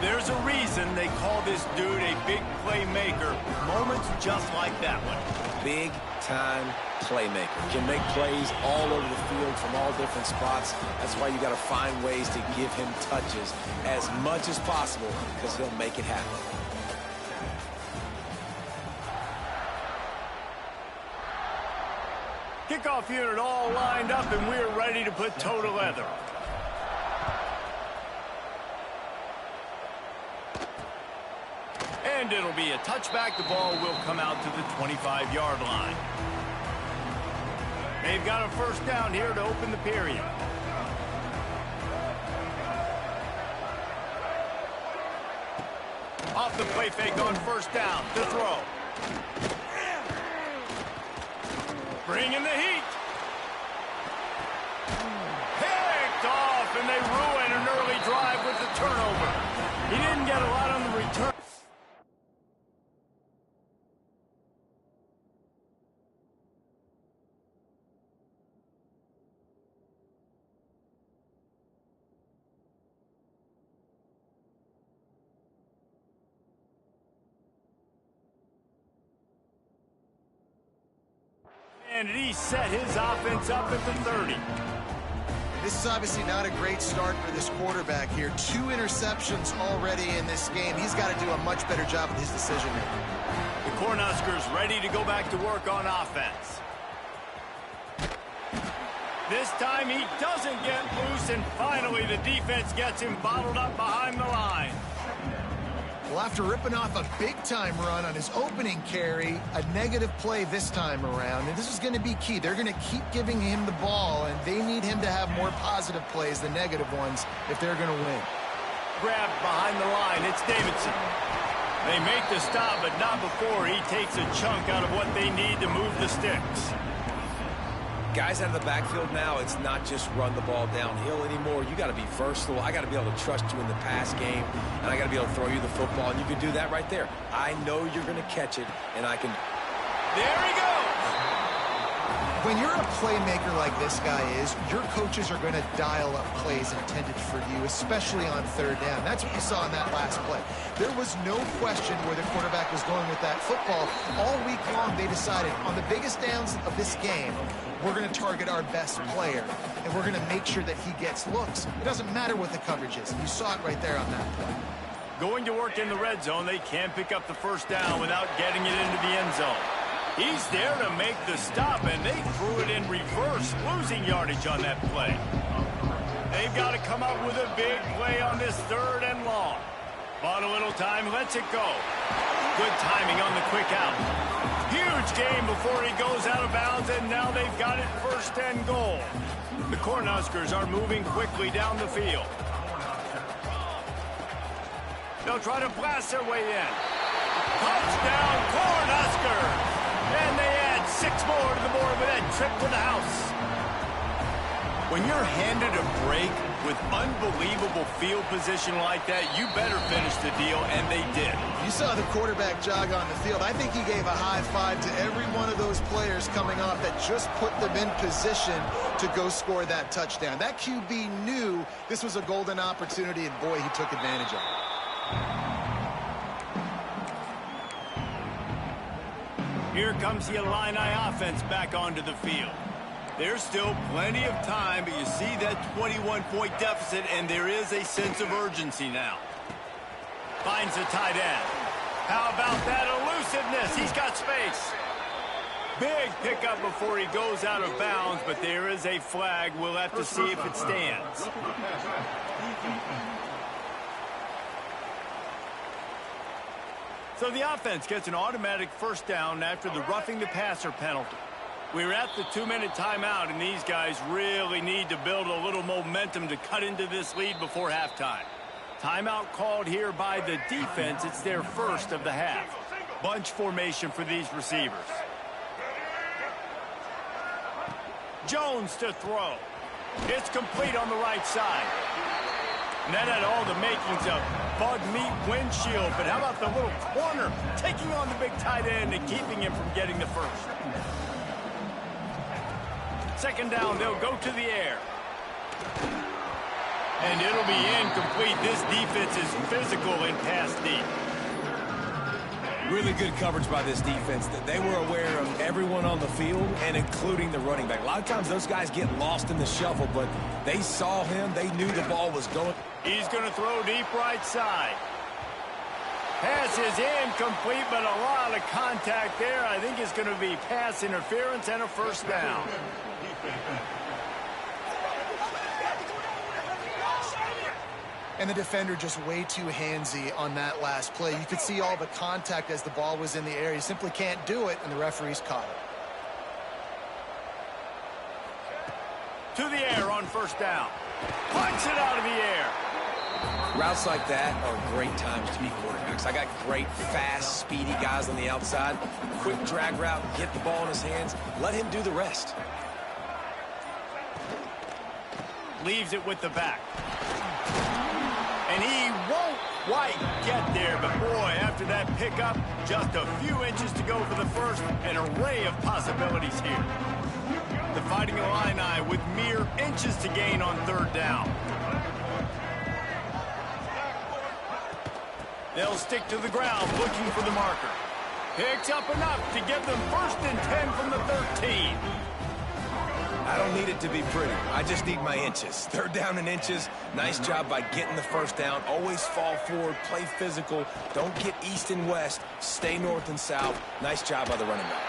There's a reason they call this dude a big playmaker. Moments just like that one. Big-time playmaker. Can make plays all over the field from all different spots. That's why you got to find ways to give him touches as much as possible, because he'll make it happen. Kickoff unit all lined up, and we're ready to put toe to leather. And it'll be a touchback. The ball will come out to the 25-yard line. They've got a first down here to open the period. Off the play fake on first down to throw. Bringing the heat. Picked off, and they ruin an early drive with the turnover. He didn't get a lot on the return. And he set his offense up at the 30. This is obviously not a great start for this quarterback here. 2 interceptions already in this game. He's got to do a much better job with his decision-making. The Cornhuskers ready to go back to work on offense. This time he doesn't get loose, and finally the defense gets him bottled up behind the line. Well, after ripping off a big-time run on his opening carry, a negative play this time around, and this is going to be key. They're going to keep giving him the ball, and they need him to have more positive plays than negative ones if they're going to win. Grabbed behind the line, it's Davidson. They make the stop, but not before he takes a chunk out of what they need to move the sticks. Guys out of the backfield now, it's not just run the ball downhill anymore. You got to be versatile. I got to be able to trust you in the pass game, and I got to be able to throw you the football, and you can do that right there. I know you're going to catch it, and I can. There he goes. When you're a playmaker like this guy is, your coaches are going to dial up plays intended for you, especially on 3rd down. That's what you saw in that last play. There was no question where the quarterback was going with that football. All week long, they decided on the biggest downs of this game, we're going to target our best player, and we're going to make sure that he gets looks. It doesn't matter what the coverage is. You saw it right there on that play. Going to work in the red zone, they can't pick up the first down without getting it into the end zone. He's there to make the stop, and they threw it in reverse, losing yardage on that play. They've got to come up with a big play on this 3rd and long. Bought a little time, lets it go. Good timing on the quick out. Huge game before he goes out of bounds, and now they've got it 1st and goal. The Cornhuskers are moving quickly down the field. They'll try to blast their way in. Touchdown, Cornhuskers! And they add 6 more to the board with that trip to the house. When you're handed a break with unbelievable field position like that, you better finish the deal, and they did. You saw the quarterback jog on the field. I think he gave a high five to every one of those players coming off that just put them in position to go score that touchdown. That QB knew this was a golden opportunity, and boy, he took advantage of it. Here comes the Illini offense back onto the field. There's still plenty of time, but you see that 21-point deficit, and there is a sense of urgency now. Finds the tight end. How about that elusiveness? He's got space. Big pickup before he goes out of bounds, but there is a flag. We'll have to see if it stands. So the offense gets an automatic first down after the roughing the passer penalty. We're at the 2-minute timeout, and these guys really need to build a little momentum to cut into this lead before halftime. Timeout called here by the defense. It's their first of the half. Bunch formation for these receivers. Jones to throw. It's complete on the right side. And that had all the makings of bug meat windshield, but how about the little corner taking on the big tight end and keeping him from getting the first? Second down, they'll go to the air. And it'll be incomplete. This defense is physical and pass deep. Really good coverage by this defense. They were aware of everyone on the field and including the running back. A lot of times those guys get lost in the shuffle, but they saw him. They knew the ball was going. He's going to throw deep right side. Pass is incomplete, but a lot of contact there. I think it's going to be pass interference and a first down. And the defender just way too handsy on that last play. You could see all the contact as the ball was in the air. You simply can't do it, and the referees caught it. To the air on first down. Punch it out of the air. Routes like that are great times to be quarterbacks. I got great, fast, speedy guys on the outside. Quick drag route, get the ball in his hands. Let him do the rest. Leaves it with the back. And he won't quite get there, but boy, after that pickup, just a few inches to go for the first. An array of possibilities here. The Fighting Illini with mere inches to gain on third down. They'll stick to the ground looking for the marker. Picks up enough to give them 1st and 10 from the 13. I don't need it to be pretty. I just need my inches. Third down and inches. Nice job by getting the first down. Always fall forward, play physical. Don't get east and west. Stay north and south. Nice job by the running back.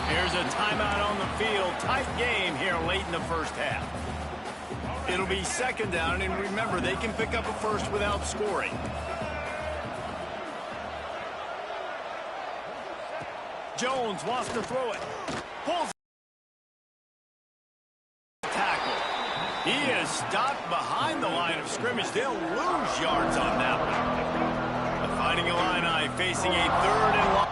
Here's a timeout on the field. Tight game here late in the first half. It'll be second down, and remember, they can pick up a first without scoring. Jones wants to throw it. Pulls tackle. He is stopped behind the line of scrimmage. They'll lose yards on that one. The Fighting Illini facing a 3rd and long.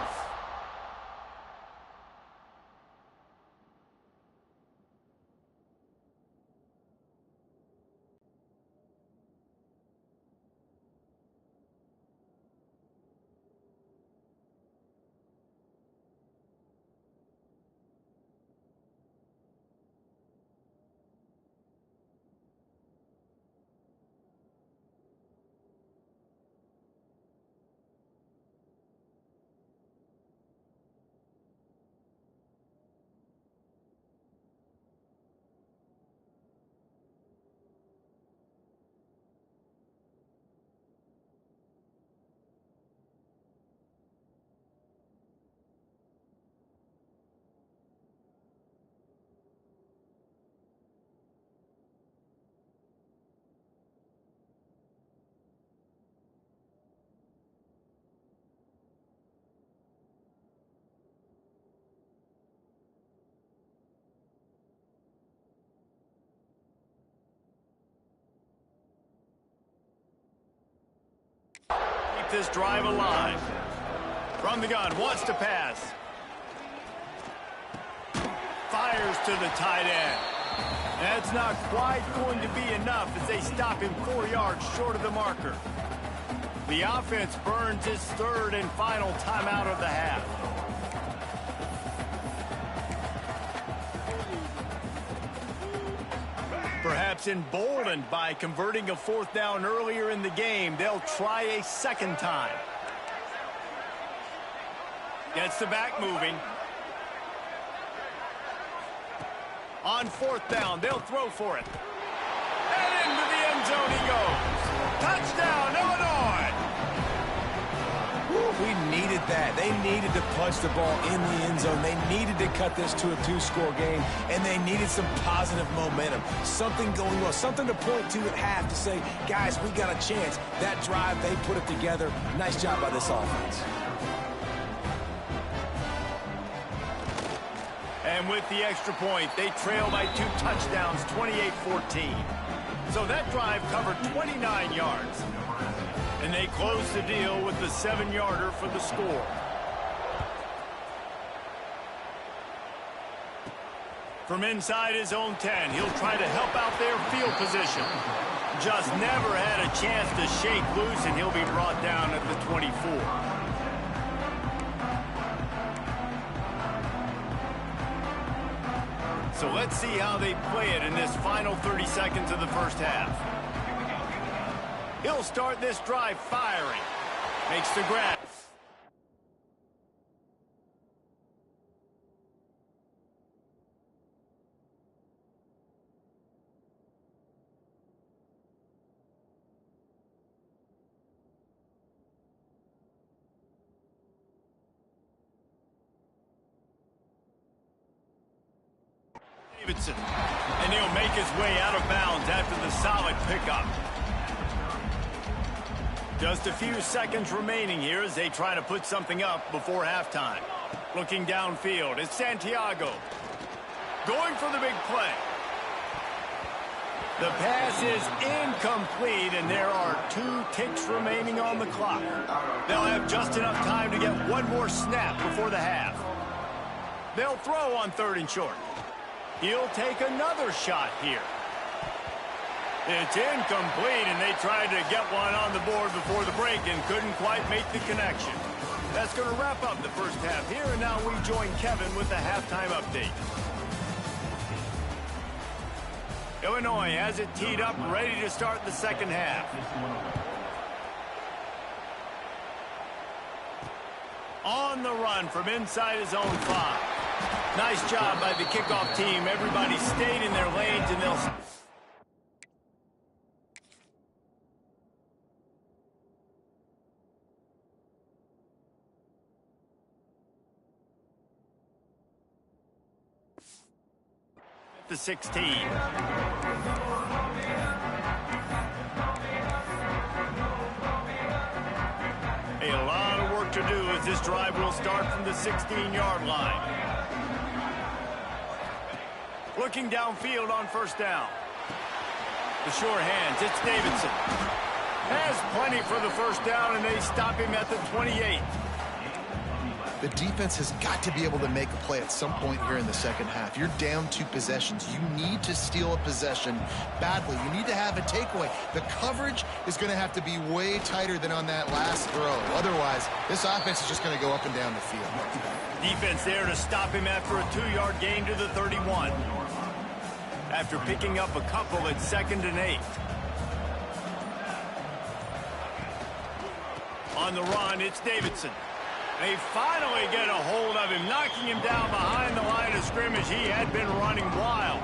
This drive alive. From the gun, wants to pass. Fires to the tight end. That's not quite going to be enough as they stop him 4 yards short of the marker. The offense burns its third and final timeout of the half. Perhaps emboldened by converting a fourth down earlier in the game, they'll try a second time. Gets the back moving. On fourth down, they'll throw for it. And into the end zone he goes. Touchdown, Illinois! We needed that. They needed to punch the ball in the end zone. They needed to cut this to a 2-score game, and they needed some positive momentum. Something going well, something to point to at half to say, guys, we got a chance. That drive, they put it together. Nice job by this offense. And with the extra point, they trail by 2 touchdowns, 28-14. So that drive covered 29 yards. And they close the deal with the 7-yarder for the score. From inside his own 10, he'll try to help out their field position. Just never had a chance to shake loose, and he'll be brought down at the 24. So let's see how they play it in this final 30 seconds of the first half. He'll start this drive firing. Makes the grab. Davidson. And he'll make his way out of bounds after the solid pickup. Just a few seconds remaining here as they try to put something up before halftime. Looking downfield, it's Santiago. Going for the big play. The pass is incomplete, and there are 2 ticks remaining on the clock. They'll have just enough time to get one more snap before the half. They'll throw on 3rd and short. He'll take another shot here. It's incomplete, and they tried to get one on the board before the break and couldn't quite make the connection. That's going to wrap up the first half here, and now we join Kevin with the halftime update. Illinois has it teed up, ready to start the second half. On the run from inside his own 5. Nice job by the kickoff team. Everybody stayed in their lanes, and they'll... the 16. A lot of work to do as this drive will start from the 16-yard line. Looking downfield on first down. The sure hands, it's Davidson. Has plenty for the first down, and they stop him at the 28. The defense has got to be able to make a play at some point here in the second half. You're down 2 possessions. You need to steal a possession badly. You need to have a takeaway. The coverage is going to have to be way tighter than on that last throw. Otherwise, this offense is just going to go up and down the field. Defense there to stop him after a 2-yard gain to the 31. After picking up a couple at 2nd and 8. On the run, it's Davidson. They finally get a hold of him, knocking him down behind the line of scrimmage. He had been running wild.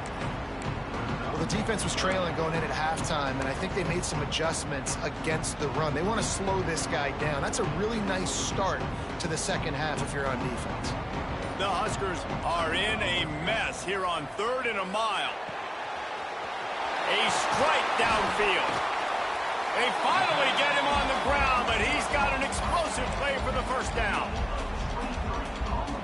Well, the defense was trailing going in at halftime, and I think they made some adjustments against the run. They want to slow this guy down. That's a really nice start to the second half if you're on defense. The Huskers are in a mess here on 3rd and a mile. A strike downfield. They finally get him on the ground, but he's got an explosive play for the first down.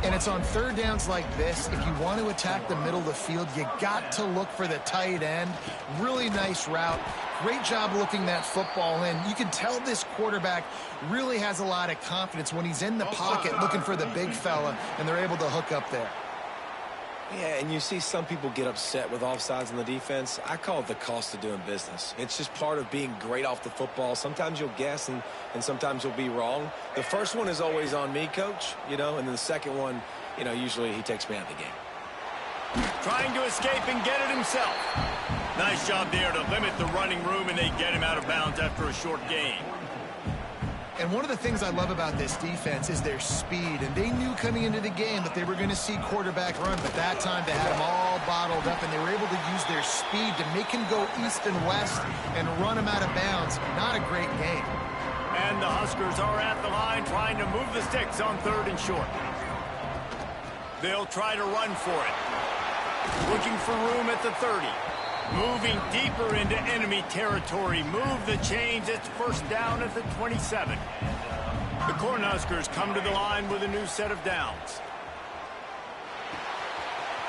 And it's on 3rd downs like this. If you want to attack the middle of the field, you got to look for the tight end. Really nice route. Great job looking that football in. You can tell this quarterback really has a lot of confidence when he's in the pocket looking for the big fella, and they're able to hook up there. Yeah, and you see some people get upset with offsides on the defense. I call it the cost of doing business. It's just part of being great off the football. Sometimes you'll guess, and sometimes you'll be wrong. The first one is always on me, Coach, and then the second one, usually he takes me out of the game. Trying to escape and get it himself. Nice job there to limit the running room, and they get him out of bounds after a short gain. And one of the things I love about this defense is their speed. And they knew coming into the game that they were going to see quarterback run. But that time they had them all bottled up, and they were able to use their speed to make him go east and west and run him out of bounds. Not a great game. And the Huskers are at the line trying to move the sticks on 3rd and short. They'll try to run for it. Looking for room at the 30. Moving deeper into enemy territory. Move the chains. It's first down at the 27. The Cornhuskers come to the line with a new set of downs.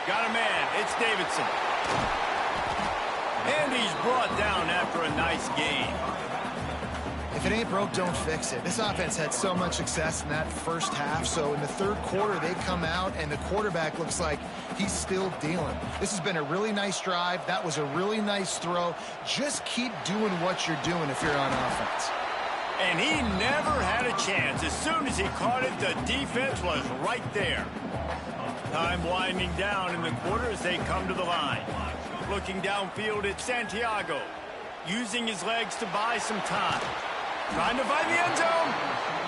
Got a man. It's Davidson. And he's brought down after a nice gain. If it ain't broke, don't fix it. This offense had so much success in that first half, so in the 3rd quarter, they come out, and the quarterback looks like he's still dealing. This has been a really nice drive. That was a really nice throw. Just keep doing what you're doing if you're on offense. And he never had a chance. As soon as he caught it, the defense was right there. Time winding down in the quarter as they come to the line. Looking downfield at Santiago, using his legs to buy some time. Trying to find the end zone.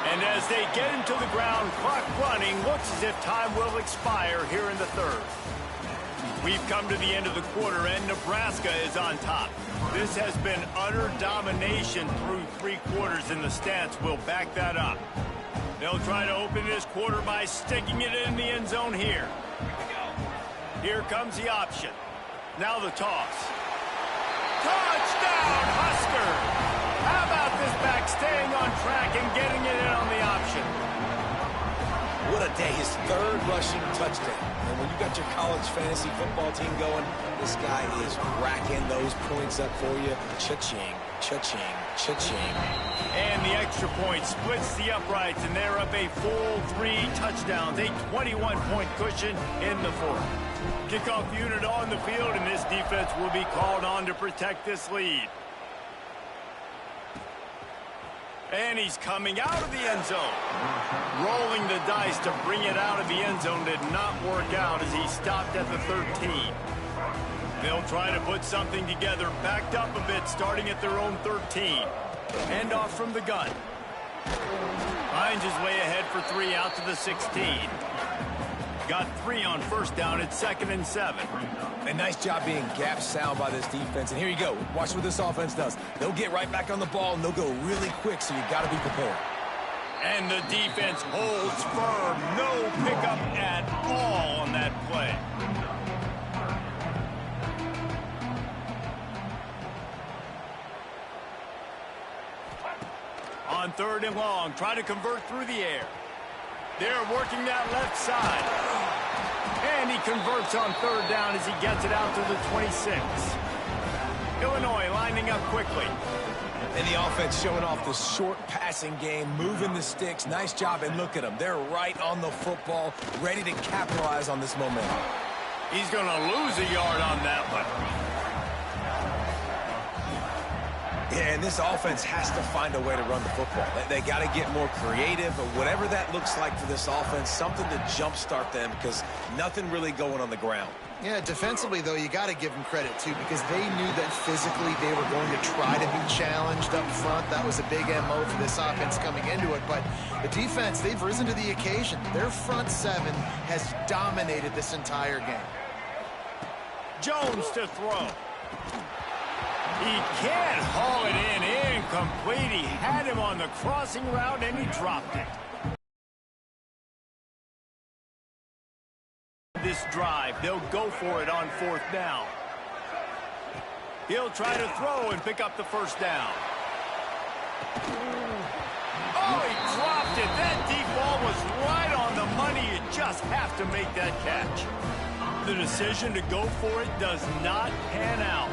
And as they get him to the ground, clock running, looks as if time will expire here in the 3rd. We've come to the end of the quarter, and Nebraska is on top. This has been utter domination through 3 quarters, and the stats will back that up. They'll try to open this quarter by sticking it in the end zone here. Here comes the option. Now the toss. Touchdown, Husker! How about this back staying on track and getting it in on the option? What a day. His 3rd rushing touchdown. And when you got your college fantasy football team going, this guy is racking those points up for you. Cha-ching, cha-ching, cha-ching. And the extra point splits the uprights, and they're up a full 3 touchdowns, a 21-point cushion in the 4th. Kickoff unit on the field, and this defense will be called on to protect this lead. And he's coming out of the end zone. Rolling the dice to bring it out of the end zone did not work out as he stopped at the 13. They'll try to put something together, backed up a bit, starting at their own 13. Hand off from the gun. Finds his way ahead for 3 out to the 16. Got 3 on first down at 2nd and 7. A nice job being gap sound by this defense. And here you go. Watch what this offense does. They'll get right back on the ball, and they'll go really quick, so you got to be prepared. And the defense holds firm. No pickup at all on that play. On 3rd and long, try to convert through the air. They're working that left side. And he converts on 3rd down as he gets it out to the 26. Illinois lining up quickly. And the offense showing off the short passing game, moving the sticks. Nice job, and look at them. They're right on the football, ready to capitalize on this momentum. He's going to lose a yard on that one. Yeah, and this offense has to find a way to run the football. They got to get more creative, but whatever that looks like for this offense, something to jumpstart them because nothing really going on the ground. Yeah, defensively, though, you got to give them credit, too, because they knew that physically they were going to try to be challenged up front. That was a big MO for this offense coming into it. But the defense, they've risen to the occasion. Their front 7 has dominated this entire game. Jones to throw. He can't haul it in. Incomplete. He had him on the crossing route, and he dropped it. This drive, they'll go for it on 4th down. He'll try to throw and pick up the first down. Oh, he dropped it. That deep ball was right on the money. You just have to make that catch. The decision to go for it does not pan out.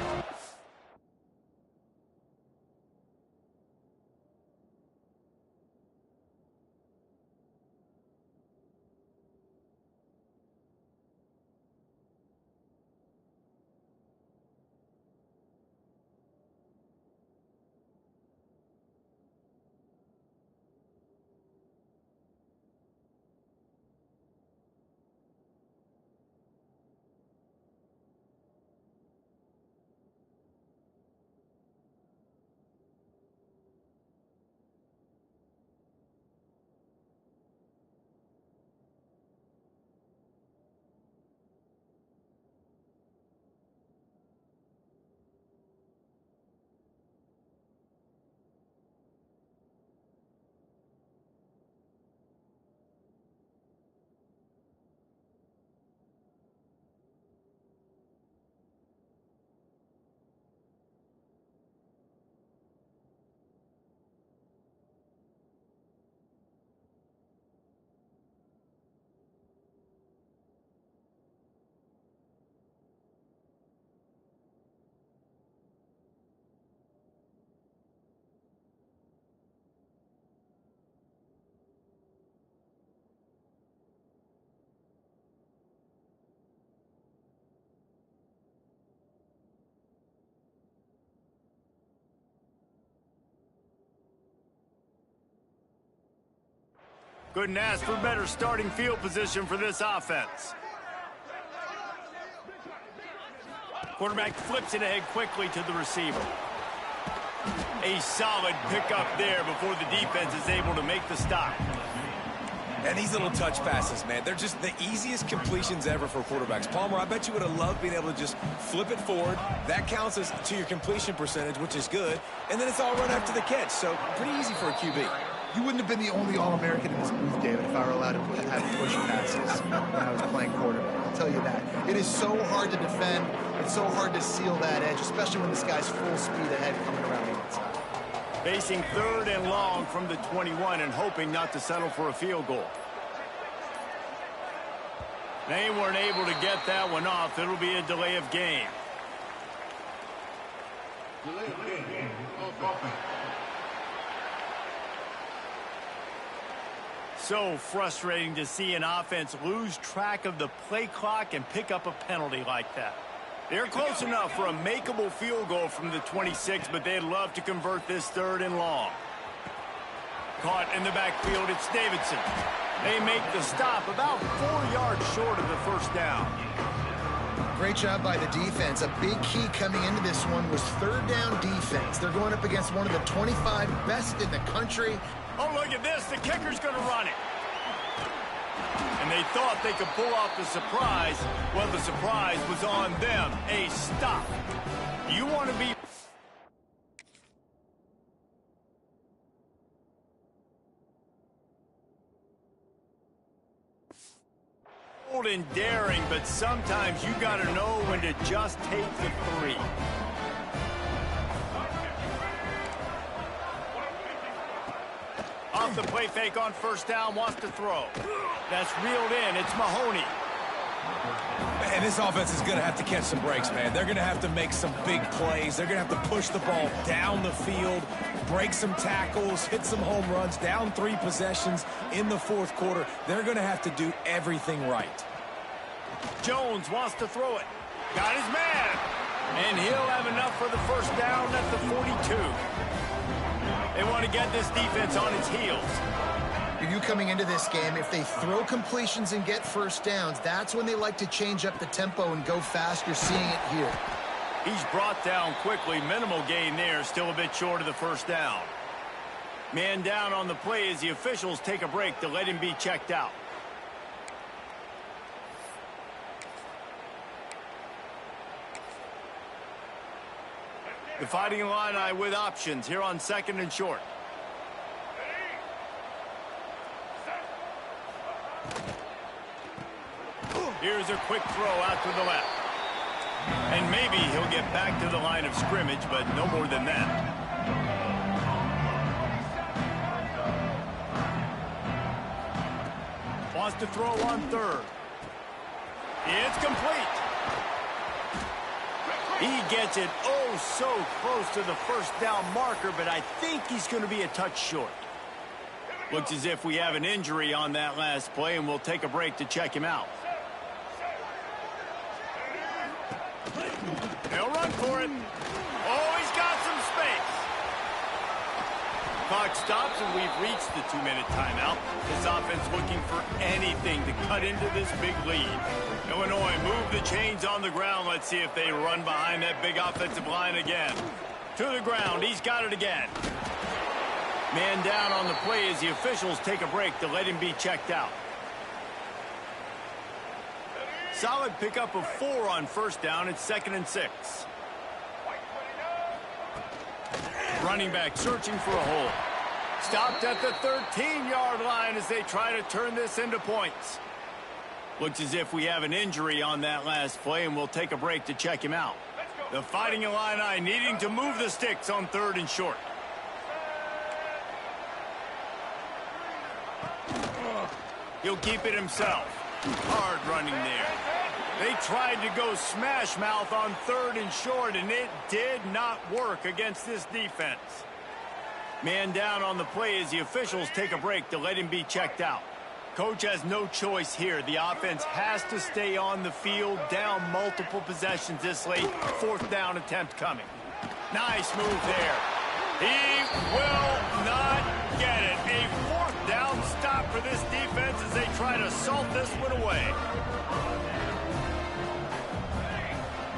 Couldn't ask for better starting field position for this offense. Quarterback flips it ahead quickly to the receiver. A solid pickup there before the defense is able to make the stop. And these little touch passes, man, they're just the easiest completions ever for quarterbacks. Palmer, I bet you would have loved being able to just flip it forward. That counts as to your completion percentage, which is good. And then it's all run after the catch, so pretty easy for a QB. You wouldn't have been the only All-American in this booth, David, if I were allowed to have push passes when I was playing quarterback. I'll tell you that. It is so hard to defend. It's so hard to seal that edge, especially when this guy's full speed ahead coming around the inside. Facing 3rd and long from the 21 and hoping not to settle for a field goal. They weren't able to get that one off. It'll be a delay of game. Delay of game. Offense. So frustrating to see an offense lose track of the play clock and pick up a penalty like that. They're close enough for a makeable field goal from the 26, but they'd love to convert this 3rd and long. Caught in the backfield, it's Davidson. They make the stop about 4 yards short of the first down. Great job by the defense. A big key coming into this one was 3rd down defense. They're going up against one of the 25 best in the country. Oh, look at this. The kicker's going to run it. And they thought they could pull off the surprise. Well, the surprise was on them. A stop. You want to be... bold and daring, but sometimes you got to know when to just take the 3. Off the play fake on 1st down, wants to throw. That's reeled in. It's Mahoney. And this offense is going to have to catch some breaks, man. They're going to have to make some big plays. They're going to have to push the ball down the field, break some tackles, hit some home runs, down 3 possessions in the 4th quarter. They're going to have to do everything right. Jones wants to throw it. Got his man. And he'll have enough for the 1st down at the 42. They want to get this defense on its heels. For you coming into this game, if they throw completions and get 1st downs, that's when they like to change up the tempo and go fast. You're seeing it here. He's brought down quickly. Minimal gain there. Still a bit short of the 1st down. Man down on the play as the officials take a break to let him be checked out. The Fighting Illini with options here on 2nd and short. Here's a quick throw out to the left. And maybe he'll get back to the line of scrimmage, but no more than that. Wants to throw on 3rd. It's complete. He gets it oh so close to the 1st down marker, but I think he's going to be a touch short. Looks as if we have an injury on that last play, and we'll take a break to check him out. They'll run for it. Oh, he's got some space. Clock stops, and we've reached the 2-minute timeout. This offense looking for anything to cut into this big lead. Illinois move the chains on the ground. Let's see if they run behind that big offensive line again. To the ground. He's got it again. Man down on the play as the officials take a break to let him be checked out. Solid pickup of 4 on 1st down. It's 2nd and 6. Running back searching for a hole. Stopped at the 13-yard line as they try to turn this into points. Looks as if we have an injury on that last play, and we'll take a break to check him out. The Fighting Illini needing to move the sticks on 3rd and short. He'll keep it himself. Hard running there. They tried to go smash mouth on 3rd and short, and it did not work against this defense. Man down on the play as the officials take a break to let him be checked out. Coach has no choice here. The offense has to stay on the field, down multiple possessions this late. 4th down attempt coming. Nice move there. He will not get it. A 4th down stop for this try to salt this one away.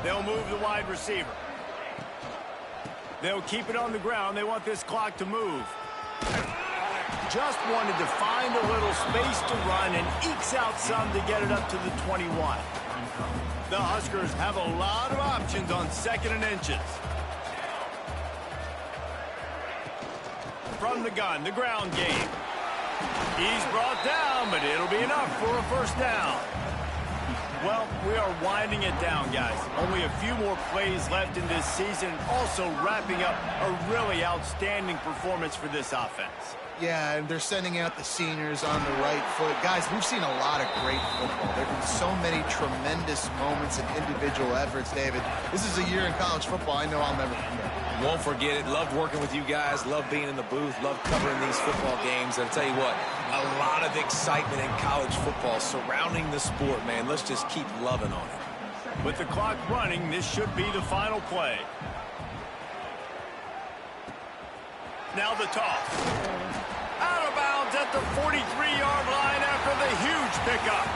They'll move the wide receiver. They'll keep it on the ground. They want this clock to move. Just wanted to find a little space to run and ekes out some to get it up to the 21. The Huskers have a lot of options on 2nd and inches. From the gun, the ground game. He's brought down, but it'll be enough for a first down. Well, we are winding it down, guys. Only a few more plays left in this season. Also wrapping up a really outstanding performance for this offense. Yeah, and they're sending out the seniors on the right foot. Guys, we've seen a lot of great football. There have been so many tremendous moments and individual efforts, David. This is a year in college football I know I'll never forget. Won't forget it. Loved working with you guys. Loved being in the booth. Loved covering these football games. And I'll tell you what, a lot of excitement in college football surrounding the sport, man. Let's just keep loving on it. With the clock running, this should be the final play. Now the toss. Out of bounds at the 43-yard line after the huge pickup.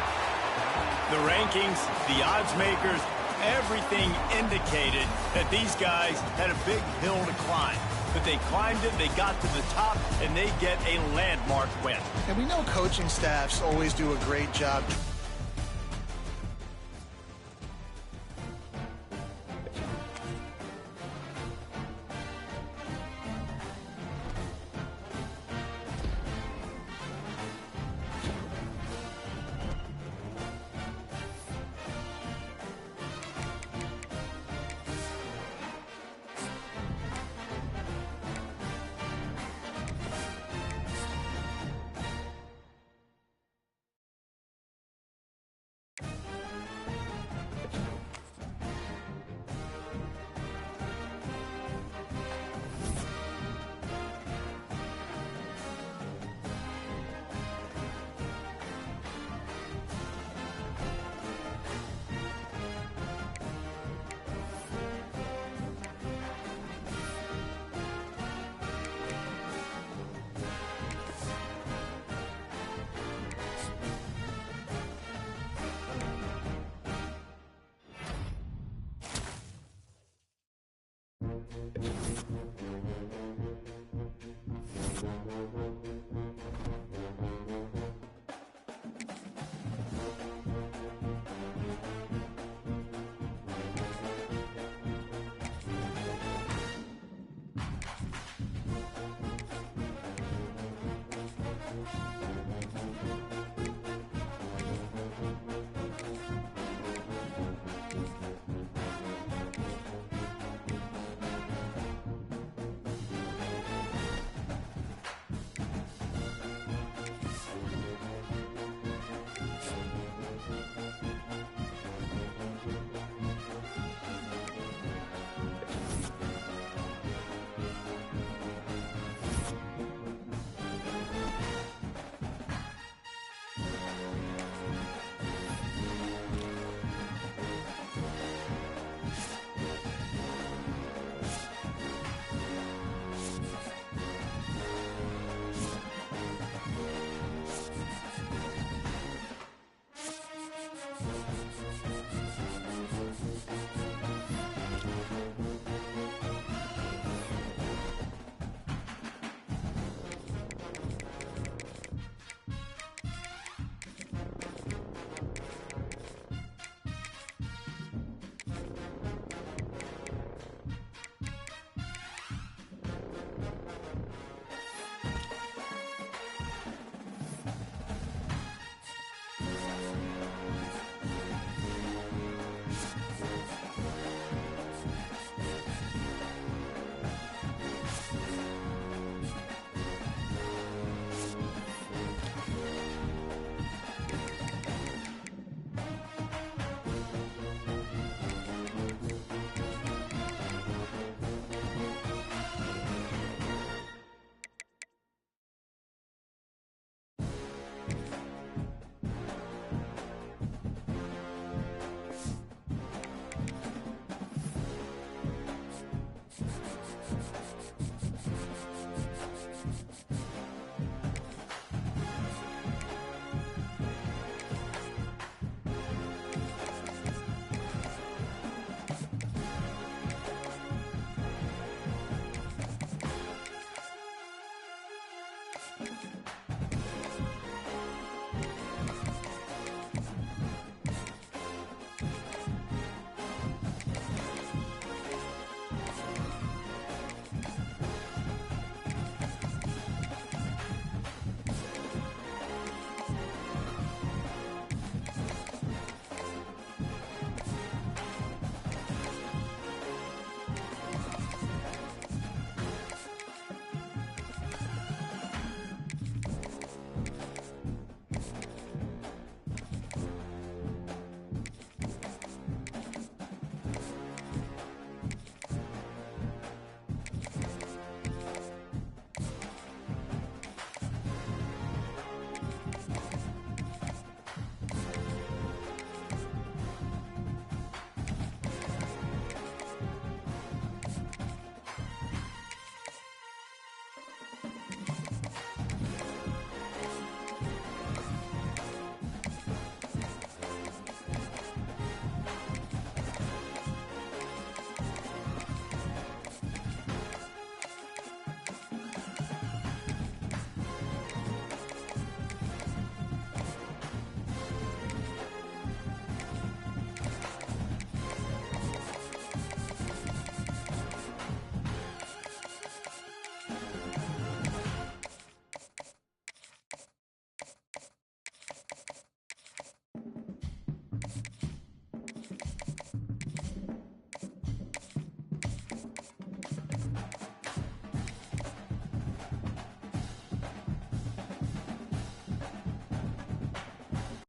The rankings, the odds makers, everything indicated that these guys had a big hill to climb. But they climbed it, they got to the top, and they get a landmark win. And we know coaching staffs always do a great job